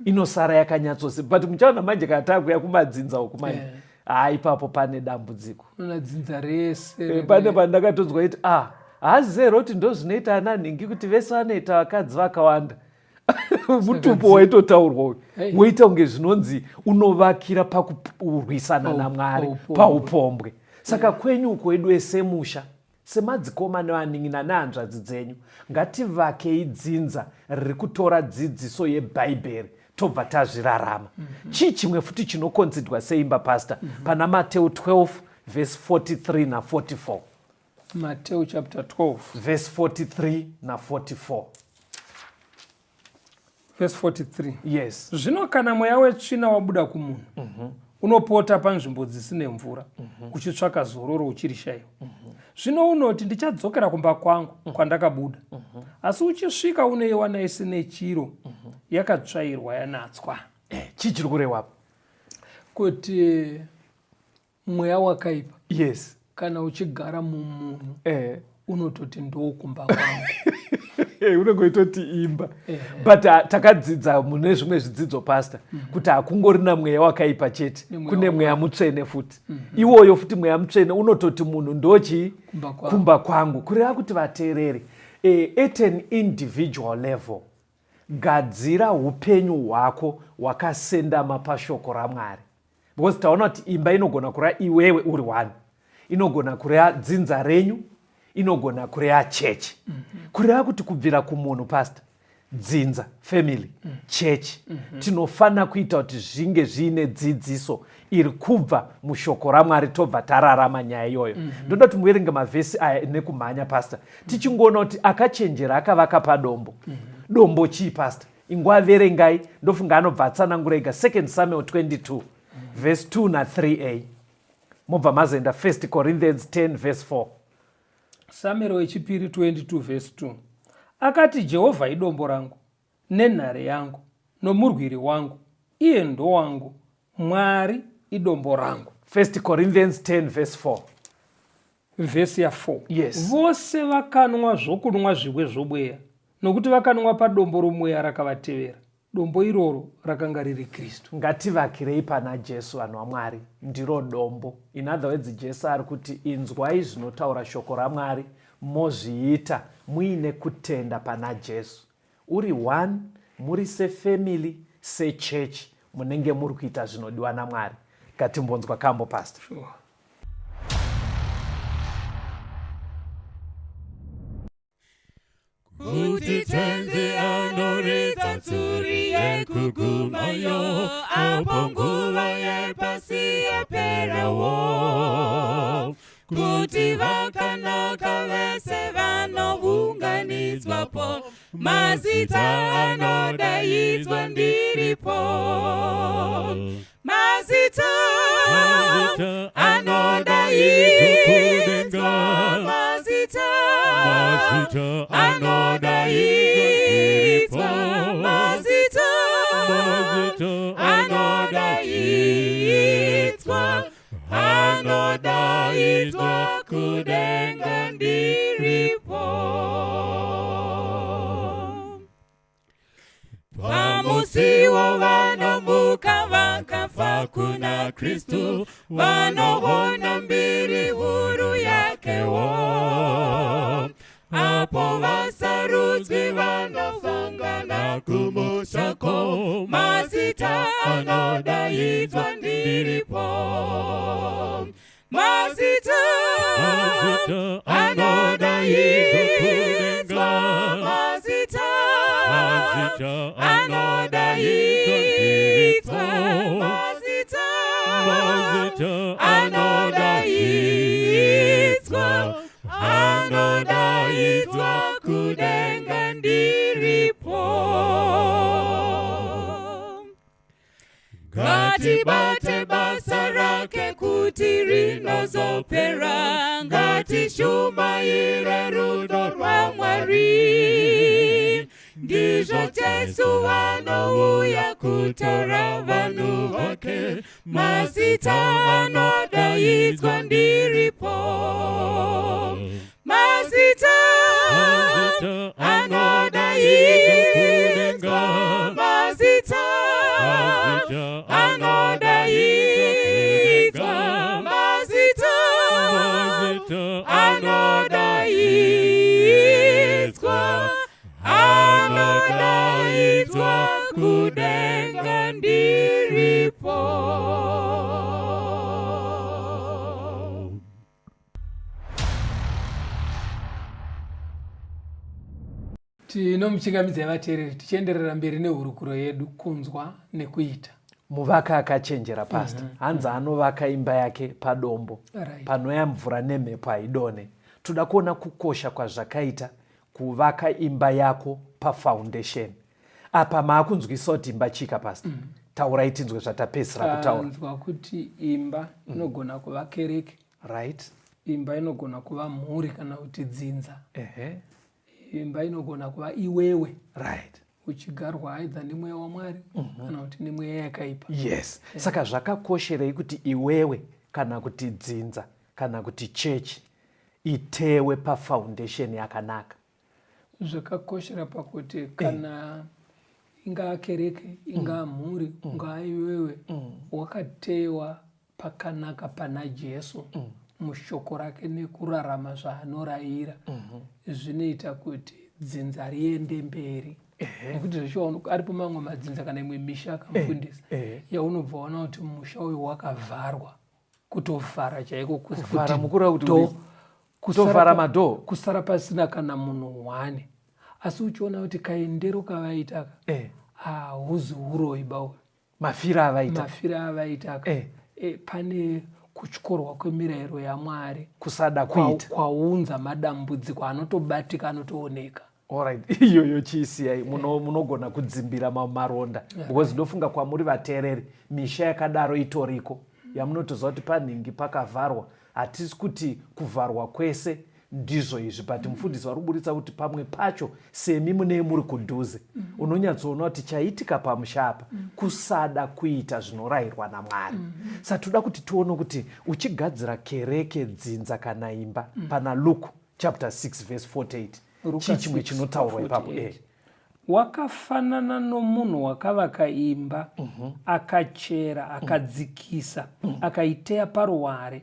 inosara yakanyatsosi. But muchaona manje kana takuya kumadzinza okumai, ipapo pane dambudziko. Dzinza rese pane pandakatodzwa kuti hazero kuti ndo zvinoita ananhingi kuti vese vanoita vakadzi vakawanda. Mutupo waitotaurwa woita unge zvinonzi unovakira pakurwisana naMwari, paupombwe. Saka kwenyu uko edu esemusha, semadzikoma nevanin'ina nehanzvadzi dzenyu, ngativakei dzinza riri kutora dzidziso yeBhaibheri tobva tazvirarama. Chii chimwe futi chinokonzidwa seimba pastor pana Mateo 12 verse 43 na 44. Mateo chapter 12 verse 43 na 44. Verse 43. Yes. Zvino kana mweya wetsvina wabuda kumunhu, unopota panzvimbo dzisine mvura, uchitsvaka zororo uchirishayiwa. Zvino unoti ndichadzokera kumba kwangu kwandakabuda. Asi uchisvika unoiwana isine chiro, yakatsvairwa yanatswa. Chii chiri kurewapo? Kuti mweya wakaipa. Yes. Kana uchigara mumunhu, unototi ndokumba kwangu. Unongoitoti imba. But takadzidza mune zvimwe zvidzidzo pastor kuti hakungorina mweya wakaipa chete, kune mweya mutsvene futi. Iwoyo futi mweya mutsvene unototi munhu ndochi kumba kwangu. Kureva kuti vateereri, at an individual level, gadzira upenyu hwako hwakasendama pashoko raMwari. Because taona kuti imba inogona kureva iwewe uri one, inogona kureva dzinza renyu, inogona kureva chechi. Kureva kuti kubvira kumunhu pastor, dzinza, family, chechi, tinofana kuita kuti zvinge zviine dzidziso iri kubva mushoko raMwari tobva tararama nyaya iyoyo. Ndoda kuti muverenge mavhesi aya nekumhanya pastor. Tichingoona kuti akachenjera akavaka padombo. Dombo chii pastor? Ingwaverengai, ndofunga anobva atsanangura ega 2 Samuel 22 verse 2 na 3a. Mobva mazoenda 1 Corinthians 10 verse 4. Samuel wechipiri 22 verse 2. Akati Jehovha idombo rangu, nenhare yangu, nomurwiri wangu, iye ndo wangu, Mwari idombo rangu. 1 Corinthians 10 verse 4. Verse ya 4. Yes. Vose vakanwa zvokunwa zviwe zvobweya, nokuti vakanwa padombo romweya rakavatevera. Dombo iroro rakanga riri Kristu. Ngativakirei pana Jesu vanhu vaMwari, ndiro dombo. In other words, Jesu ari kuti inzwai zvinotaura shoko raMwari, mozviita muine kutenda pana Jesu. Uri one, muri sefamily, sechurch, munenge muri kuita zvinodiwa naMwari. Ngatimbonzwa kambo pastor. Sure. Kuti tenzi anorita tsuri yekugumayo, apo nguva yepasi yaperawo. Kuti vakanaka vese vanounganidzwapo, mazita anodaidzwa ndiripo. Mazita anodaidzwa, mazita mazita anodaizwa, mazita anodaizwa, anodaizwa kudenga ndiripo. Pamusiwo vanomuka vakafa kuna Kristu, vanoona mbiri huru yakewo. Apo vasarudzwi vanofungana kumushako, mazita anodaidzwa ndiripo. Mazita anodaidzwa, mazita anodaizwa, mazita anodaizwa, anodaizwa kudenga ndiripo. Ngatibate basa rake kuti rinozopera, ngatishumaire rudo rwa Mwari. Ndizvo Jesu anouya kutora vanhu vake, mazita anodaidzwa ndiripo. Mazita anodaidzwa, mazita anodaizwa, mazita anodaizwa, anodaizwa kudenga ndiripo. Tinomuchingamidza vateereri tichienderera mberi nehurukuro yedu kunzwa nekuita. Muvaka akachenjera pastor, hanzi anovaka imba yake padombo, Right. panoya mvura nemhepo haidone. Toda kuona kukosha kwazvakaita kuvaka imba yako pafoundation. Apa maakunzwisa kuti imba chika pastor. Taurai tinzwe zvatapedzisira kutaura. Anzwa kuti imba inogona kuva kereke, Right. imba inogona kuva mhuri kana kuti dzinza, Ehe. imba inogona kuva iwewe, Right. uchigarwa aidha nemweya waMwari kana kuti nemweya yakaipa. Yes. Saka zvakakosherei kuti iwewe kana kuti dzinza kana kuti chechi itewe pafoundation yakanaka. Zvakakoshera pakuti kana ingaa kereke, ingaa mhuri, ingaa iwewe, wakatewa pakanaka pana Jesu, mushoko rake nekurarama zvaanorayira, zvinoita kuti dzinza riende mberi. Nekuti zvichiona aripo mamwe madzinza kana imwe misha akamufundisa, yaunobva waona kuti musha uyu wakavharwa, kutovhara chaiko, Kuvhara mukuru kuti kutovhara madhoo, kusara pasina kana munhu wane. Asi uchiona kuti kaendero kavaitaka hauzi uroyi bauyu, mafira avaitaka, pane kutyorwa kwemirayiro yaMwari, kusada kuita kwaunza madambudziko anotobatika, anotooneka. Alright, iyoyo chiisiyai, munogona kudzimbira maronda. Because ndofunga kwamuri vateereri, misha yakadaro itoriko, yamunotoziva kuti panhingi pakavharwa. Hatisi kuti kuvharwa kwese ndizvo izvi, but mufundisi vari kuburitsa kuti pamwe pacho semi munei muri kudhuze, unonyatsoona kuti chaitika pamusha apa kusada kuita zvinorayirwa naMwari. Saka toda kuti tione kuti uchigadzira kereke, dzinza kana imba, pana Luke chapter 6 verse 48. Chii chimwe chinotaurwa ipapo? Wakafanana nomunhu wakavaka imba, akachera, akadzikisa, akaiteya paruware.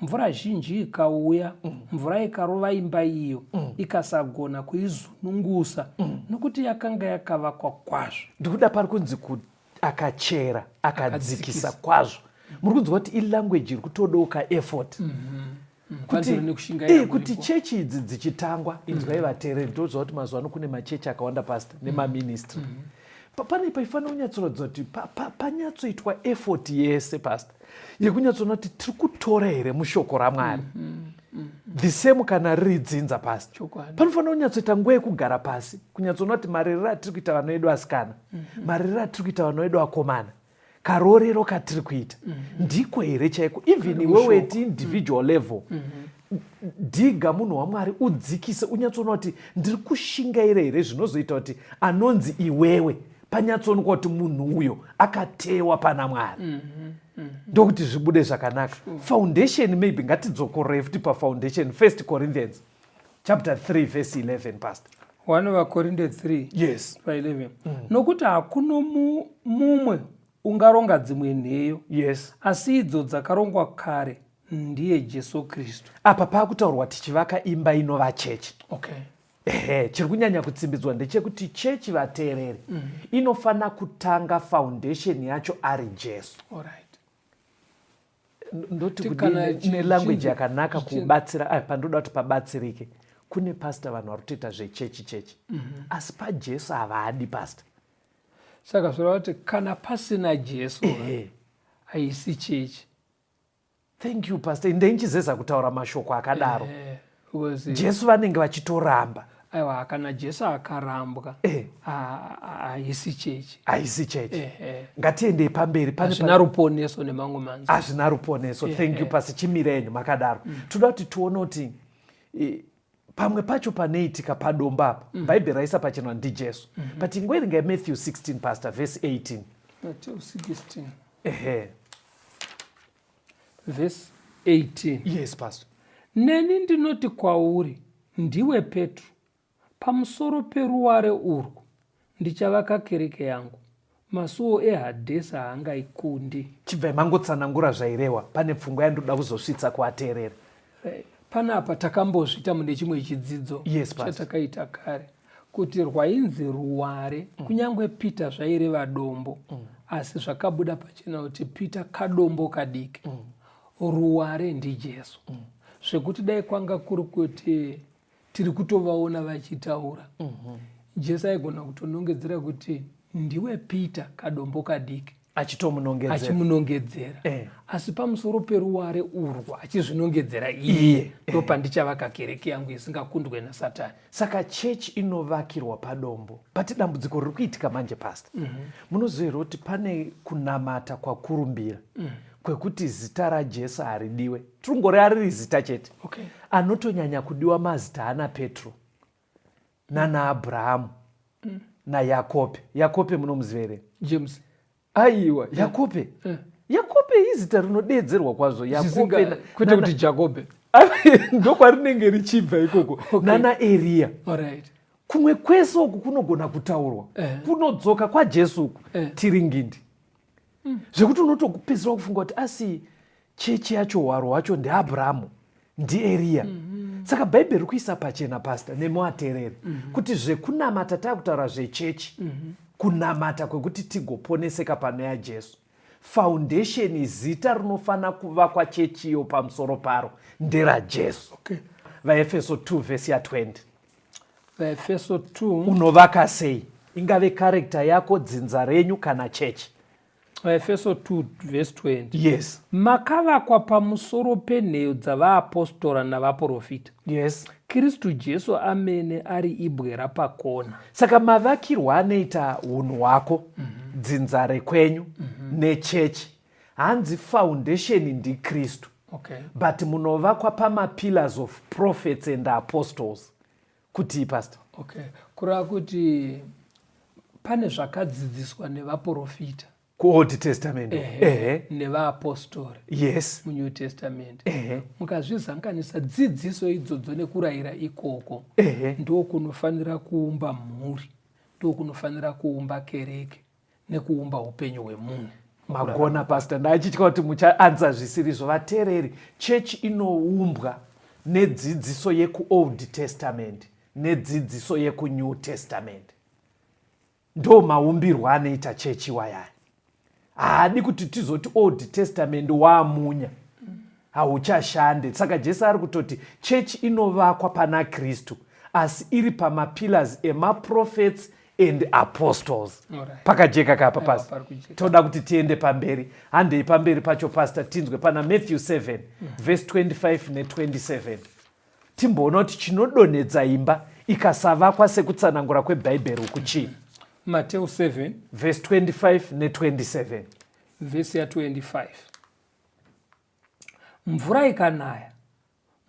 Mvura zhinji ikauya, mvura ikarova imba iyo, ikasagona kuizunungusa, nokuti yakanga yakavakwa kwazvo. Ndikuda pari kunzi akachera, akadzikisa kwazvo. Muri kunzwa kuti ilanguage iri kutodoka effort. Kuti chechi idzi dzichitangwa, inzwai vateereri, toziva kuti mazuva ano kune machechi akawanda pastor nemaministry. Pane paifanira kunyatsorodza kuti panyatsoitwa effort yese pastor yekunyatsoona kuti tiri kutora here mushoko raMwari. The same kana riri dzinza pastor, panofanira kunyatsoita nguva yekugara pasi kunyatsoona kuti marerero atiri kuita vana vedu asikana, marerero atiri kuita vana vedu akomana, karorero katiri kuita ndiko here chaiko, even iwewe ti individual level dhiga munhu waMwari, udzikise, unyatsoona kuti ndiri kushingaira here zvinozoita kuti anonzi iwewe panyatsoonekwa kuti munhu uyo akatewa pana Mwari. Ndokuti zvibude zvakanaka. Foundation, maybe ngatidzokorere futi pafoundation. 1 Corinthians chapter 3 verse 11, pastor. 1 Corinthians 3 yes 11. Nokuti hakuna mumwe ungaronga dzimwe nheyo, yes, asi idzo dzakarongwa kare ndiye Jesu Kristu. Apa pakutaurwa tichivaka imba inova chechi. Okay. Chiri kunyanya kutsimbidzwa ndechekuti chechi, vateereri, inofana kutanga foundation yacho ari Jesu. Alright. Ndoti kuti nelanguage yakanaka kubatsira, pandoda kuti pabatsirike. Kune pastor vanhu vari kutoita zvechechi, asi paJesu havadi, pastor. Saka zvoreva kuti kana pasina Jesu haisi chechi. Thank you, pastor. Ndeichizeza kutaura mashoko akadaro. Jesu vanenge vachitoramba. Aiwa, kana Jesu akarambwa haisi chechi. Haisi chechi. Ngatiendei pamberi. Hazvina ruponeso nemamwe manzi. Hazvina ruponeso. Thank you, pastor. Chimirenyu makadaro. Toda kuti tione kuti pamwe pacho panoitika padomba apa, Bhaibheri raisa pachena ndiJesu. But ngoerenga Matthew 16, pastor, verse 18. Matthew 16. Verse 18. Yes, pastor. Neni ndinoti kwauri, ndiwe Petro, pamusoro peruware urwu ndichavaka kereke yangu, masuo eHadesi haangaikundi. Chibva mangotsanangura zvairehwa, pane pfungwa yandoda kuzosvitsa kuvateerera. Panapa takambozvita mune chimwe chidzidzo chatakaita kare, kuti rwainzi ruware, kunyangwe Pita zvaireva dombo, asi zvakabuda pachena kuti Pita kadombo kadiki. Ruware ndiJesu. Zvekuti dai kwanga kuri kuti tiri kutovaona vachitaura, Jesu aigona kutonongedzera kuti ndiwe Pita kadombo kadiki, achimunongedzera. Asi pamusoro peruware urwu achizvinongedzera iye, ndopandichavaka kereke yangu isingakundwe naSatani. Saka chechi inovakirwa padombo. Pati dambudziko riri kuitika manje, pastor, munoziva kuti pane kunamata kwakurumbira, kwekuti zita raJesu haridiwe. Tungore ariri zita chete. Okay. Anotonyanya kudiwa mazita ana Petro nana Abrahamu naYakobe. Yakobe munomuziva here? James. Aiwa, Yakobe. Yakobe izita rinodedzerwa kwazvo. Yakobe kwete kuti Jakobe. Ndokwarinenge richibva ikoko. Okay. Nana Eria. Alright. Kumwe kwese uku kunogona kutaurwa. Kunodzoka kwaJesu uku tiringindi. Zvekuti unotopedzera kufunga kuti asi chechi yacho hwaro hwacho ndiAbhurahamu, ndiEria. Saka Bhaibheri riri kuisa pachena, pastor, nemuvateereri, kuti zvekunamata taakutaura zvechechi, kunamata kwekuti tigoponeseka pano yaJesu. Foundation, zita rinofana kuvakwa chechiyo pamusoro paro nderaJesu. Okay. VaEfeso 2 verse 20. VaEfeso 2. Unovaka sei? Ingave karekta yako, dzinza renyu kana chechi. Efeso 2 verse 20. Yes. Makavakwa pamusoro penheyo dzavaapostora navaprofita. Yes. Kristu Jesu amene ari ibwe rapakona. Saka mavakirwa anoita unhu hwako, dzinza rekwenyu, nechechi. Hanzi foundation ndiKristu. Okay. But munovakwa pamapillars of prophets and apostles. Kuti, pastor? Okay. Kureva kuti pane zvakadzidziswa nevaprofita. Old Testament. Nevaapostoli. Yes. Munew Testament. Mukazvizanganisa dzidziso idzodzo nekurayira ikoko, ndo kunofanira kuumba mhuri, ndo kunofanira kuumba kereke, nekuumba upenyu hwemunhu. Magona, pastor, ndachitya kuti muchaanza zvisirizvo. Vateereri, chechi inoumbwa nedzidziso yekuOld Testament nedzidziso yekuNew Testament. Ndo maumbirwo anoita chechi wayaya. Haadi kuti tizoti Old Testament waamunya, hauchashande. Saka Jesu ari kutoti chechi inovakwa pana Kristu, asi iri pamapillars emaprophets and apostles. Pakajeka kapa, pastor. Toda kuti tiende pamberi. Handei pamberi pacho, pastor, tinzwe pana Matthew 7 verse 25 ne27. Timboona kuti chinodonedza imba ikasavakwa sekutsanangura kweBhaibheri uku chii? Matthew 7 verse 25 ne27. Verse ya 25. Mvura ikanaya,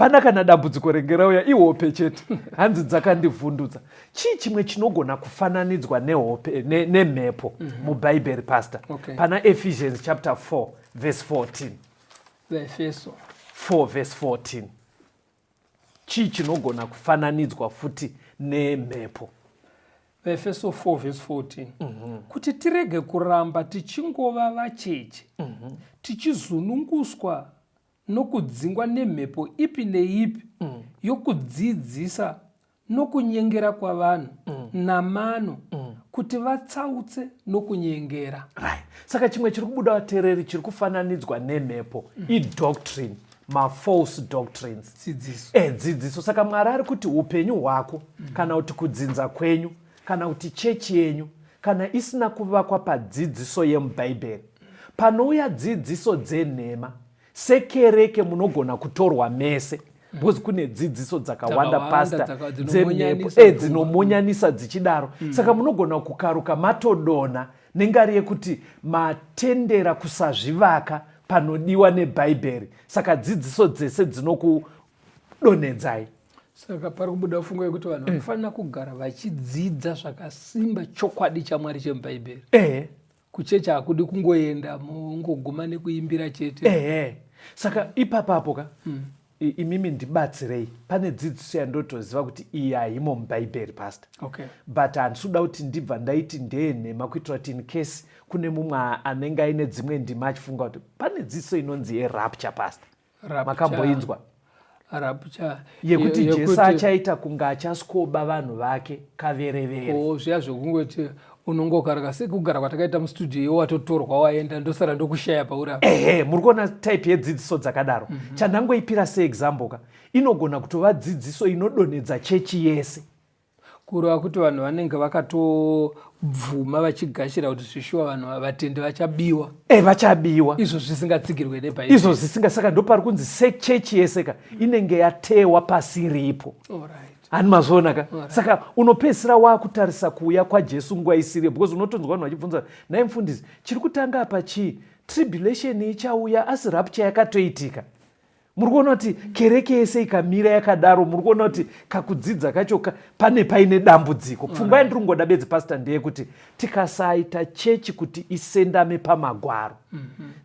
hapana kana dambudziko rengerauya ihope chete. Hanzi dzakandivhundutsa. Chii chimwe chinogona kufananidzwa nehope nemhepo mubhaibheri pastor? Pana Ephesians chapter 4 verse 14. Efeso 4 verse 14. Chii chinogona kufananidzwa futi nemhepo? Efeso 4 verse 14. Kuti tirege kuramba tichingova vacheche, tichizununguswa nokudzingwa nemhepo ipi neipi yokudzidzisa nokunyengera kwavanhu namano kuti vatsautse nokunyengera. Saka chimwe chiri kubuda vateereri chiri kufananidzwa nemhepo idoctrine, false doctrines, dzidziso. Saka Mwari ari kuti upenyu hwako kana kuti kudzinza kwenyu kana kuti chechi yenyu kana isina kuvakwa padzidziso yemubhaibheri, panouya dzidziso dzenhema, sekereke munogona kutorwa mese, because kune dzidziso dzakawanda pasta dzemhepo dzinomonyanisa dzichidaro. Saka munogona kukaruka matodonha nengari yekuti matendera kusazvivaka panodiwa nebhaibheri. Saka dzidziso dzese dzinokudonhedzai. Saka pari kubuda fungo yekuti vanhu vanofanira kugara vachidzidza zvakasimba chokwadi chamwari chemubhaibheri. Kuchecha hakudi kungoenda mungoguma nekuimbira chete. Saka ipapapo ka imimi ndibatsirei. Pane dzidziso yandotoziva kuti iyi haimo mubhaibheri pastor. But handisuda kuti ndibva ndaiti ndenhema kuitira kuti in case kune mumwe anenge aine dzimwe ndima achifunga kuti pane dzidziso inonzi yerapture pastor. Makamboinzwa? Yekuti Jesu achaita kunga achasikoba vanhu vake kaverevere. Zviya zvokungoti unongokaraka sekugara kwatakaita mustudio iwo watotorwa waenda ndosara ndokushaya paurapa. Muri kuona type yedzidziso dzakadaro. Chandangoipira seexample ka inogona kutova dzidziso inodonhedza chechi yese. Kureva kuti vanhu vanenge vakatobvuma vachigashira kuti zvishuwa vanhu vatende vachabiwa. Vachabiwa. Izvo zvisingatsigirwe nebhaibheri. Izvo saka ndopari kunzi sechechi yese ka inenge yatewa pasi ripo. Hani mazvona ka? Saka unopedzisira wakutarisa kuuya kwaJesu nguva isiripo, because unotonzwa vanhu vachibvunza, naye mufundisi, chiri kutanga apa chii? tribulation ichauya asi rapture yakatoitika. Muri kuona kuti kereke yese ikamira yakadaro, muri kuona kuti kakudzidza kacho pane paine dambudziko. Pfungwa yandiri kungoda bedzi pastor ndeyekuti tikasaita chechi kuti isendame pamagwaro,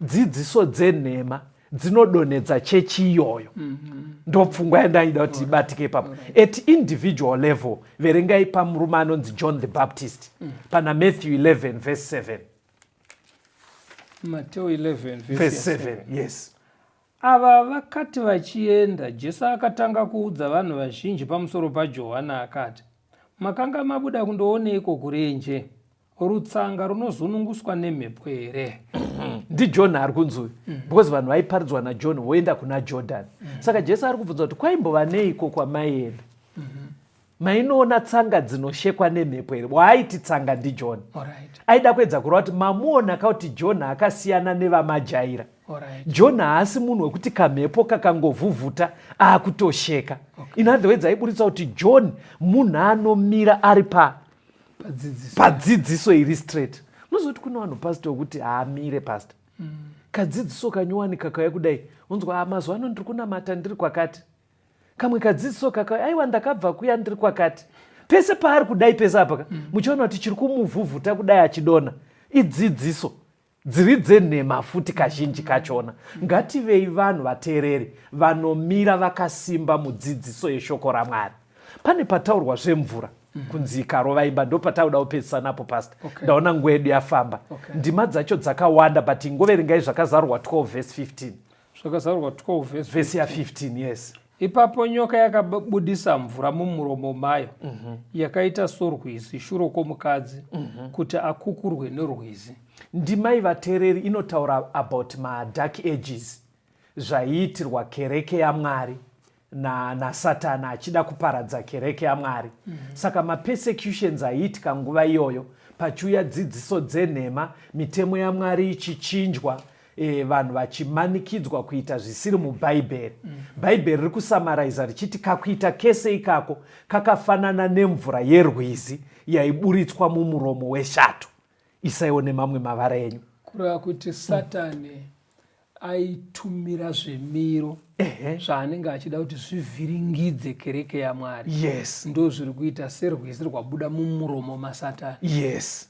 dzidziso dzenhema dzinodonhedza chechi iyoyo. Ndo pfungwa yandaida kuti ibatike ipapo. At individual level, verengai pamurume anonzi John the Baptist pana Matthew 11 verse 7. Matthew 11 verse 7, yes. Ava vakati vachienda, Jesu akatanga kuudza vanhu vazhinji pamusoro paJohana akati, makanga mabuda kundooneiko kurenje? Rutsanga runozununguswa nemhepo here? NdiJohn ari kunzwi, because vanhu vaiparidzwa naJohn voenda kuna Jordan. Saka Jesu ari kubvunza kuti kwaimbova neiko kwamaienda? Mainoona tsanga dzinoshekwa nemhepo here? Waaiti tsanga ndiJohn. Aida kuedza kureva kuti mamuona kuti John akasiyana nevamajaira. John haasi munhu wekuti kamhepo kakangovhuvhuta akutosheka. In other words, aiburitsa kuti John munhu anomira ari padzidziso iri straight. Unozoti kuna vanhu pastor wekuti haamire pastor. Kadzidziso kanyowanika kauya kudai, unzwa mazuva ano ndiri kunamata ndiri kwakati. Kamwe kadzidziso kakauya, aiwa ndakabva kuya ndiri kwakati. Pese paari kudai pese apa, muchiona kuti chiri kumuvhuvhuta kudai achidona. Idzidziso dziri dzenhema futi kazhinji kachona. Ngativei vanhu vateereri vanomira vakasimba mudzidziso yeshoko raMwari. Pane pataurwa zvemvura kunzi ikarova imba, ndo patauda kupedzisa napo pastor. Ndaona nguva yedu yafamba. Ndima dzacho dzakawanda, but ingoverengai zvakazarurwa 12 verse 15. Zvakazarurwa 12 verse ya 15, yes. Ipapo nyoka yakabudisa mvura mumuromo mayo, yakaita sorwizi shure kwomukadzi, kuti akukurwe nerwizi. Ndimai vateereri inotaura about dark ages zvaiitirwa kereke yaMwari naSatani achida kuparadza kereke yaMwari. Saka mapersecutions aiitika nguva iyoyo, pachiuya dzidziso dzenhema, mitemo yaMwari ichichinjwa, vanhu vachimanikidzwa kuita zvisiri mubhaibheri. Bhaibheri riri kusamaraiza richiti kakuita kese ikako kakafanana nemvura yerwizi yaiburitswa mumuromo weshato. Isaione mamwe mavara enyu. Kureva kuti Satani aitumira zvemiro zvaanenge achida kuti zvivhiringidze kereke yaMwari. Yes. Ndo zviri kuita serwizi rwabuda mumuromo maSatani. Yes.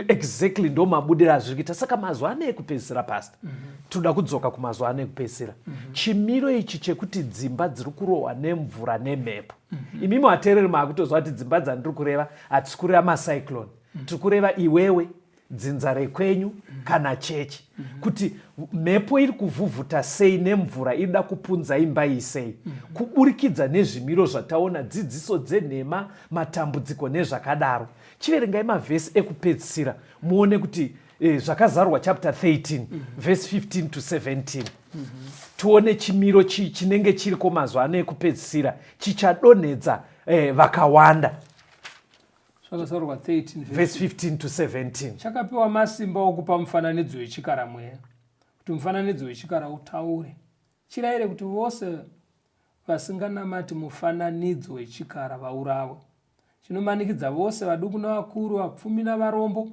Exactly ndo mabudiro azviri kuita. Saka mazuva ano ekupedzisira pastor, toda kudzoka kumazuva ano ekupedzisira. Chimiro ichi chekuti dzimba dziri kurohwa nemvura nemhepo. Imimi vateereri maakutozwa kuti dzimba dzandiri kureva hatisi kureva macyclone. Tiri kureva iwewe, dzinza rekwenyu kana chechi. Kuti mhepo iri kuvhuvhuta sei nemvura irida kupunza imba iyi sei. Kuburikidza nezvimiro zvataona, dzidziso dzenhema, matambudziko nezvakadaro. Chiverengai mavhesi ekupedzisira muone kuti zvakazarurwa chapter 13 verse 15 to 17. Tuone chimiro chinenge chiriko mazuva ano ekupedzisira chichadonhedza vakawanda. Zvakazarurwa 13 verse 15 to 17. Chakapiwa masimba okupa mufananidzo wechikara mweya, kuti mufananidzo wechikara utaure. Chirayire kuti vose vasinganamati mufananidzo wechikara vaurawe. Chinomanikidza vose vaduku navakuru, vapfumi navarombo,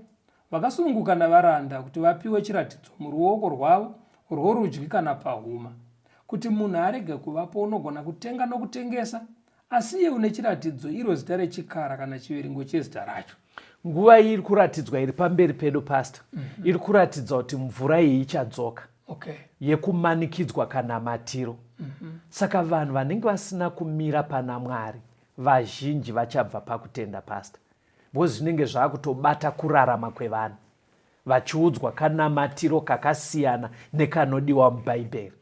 vakasununguka navaranda, kuti vapiwe chiratidzo muruoko rwavo rworudyi kana pahuma, kuti munhu arege kuvapo unogona kutenga nokutengesa, asi iye une chiratidzo, iro zita rechikara kana chiverengo chezita racho. Nguva iri kuratidzwa iri pamberi pedu pastor, iri kuratidza kuti mvura iyi ichadzoka. Yekumanikidzwa kana matiro. Saka vanhu vanenge vasina kumira pana Mwari vazhinji vachabva pakutenda pastor. Because zvinenge zvakutobata kurarama kwevanhu. Vachiudzwa kana matiro kakasiyana nekanodiwa mubhaibheri.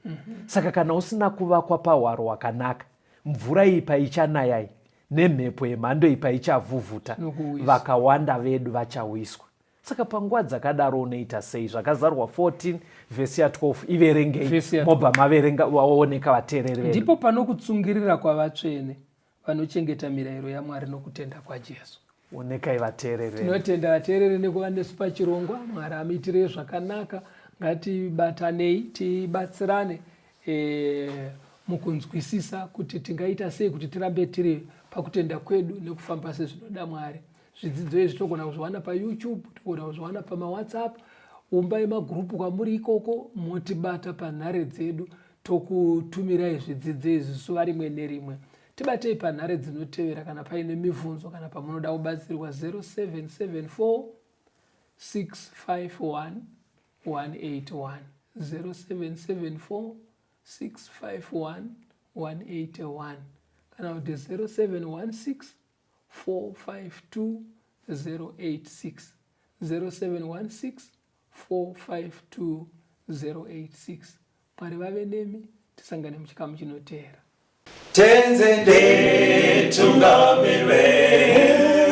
Saka kana usina kuvakwa pahwaro hwakanaka, mvura iyi paichanayai nemhepo yemhando iyi paichavhuvhuta, vakawanda vedu vachawiswa. Saka panguva dzakadaro unoita sei? Zvakazarurwa 14 vhesi ya 12 iverengei mobva maverenga waoneka vateereri vedu. Ndipo panokutsungirira kwavatsvene vanochengeta mirayiro yaMwari nokutenda kwaJesu. Onekai vateereri vedu. Tinotenda vateereri nekuva nesu pachirongwa. Mwari amuitire zvakanaka. Ngatibatanei, tibatsirane mukunzwisisa kuti tingaita sei kuti tirambe tiri pakutenda kwedu nekufamba sezvinoda Mwari. Zvidzidzo izvi togona kuzviwana paYouTube, togona kuzviwana pamaWhatsApp, umbai magrupu kwamuri ikoko, motibata panhare dzedu tokutumirai zvidzidzo izvi zuva rimwe nerimwe. Tibatei panhare dzinotevera kana paine mibvunzo kana pamunoda kubatsirwa 0774 651 181 0774 651 181 kana kuti 0716 452 086 0716 452 086. Mwari vave nemi, tisangane muchikamu chinotevera. Tenze ndetungamirwe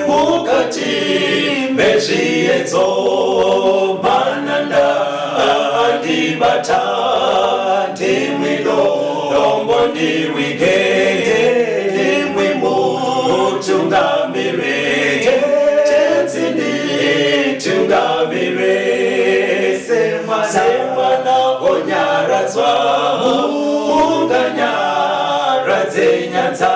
mukati mezviedzo mananda andibata ndimwino dombo ndiwigende ndimwimo utungamirwe tenze ndetungamirwe semana onyaradzwa unganya radze nyanza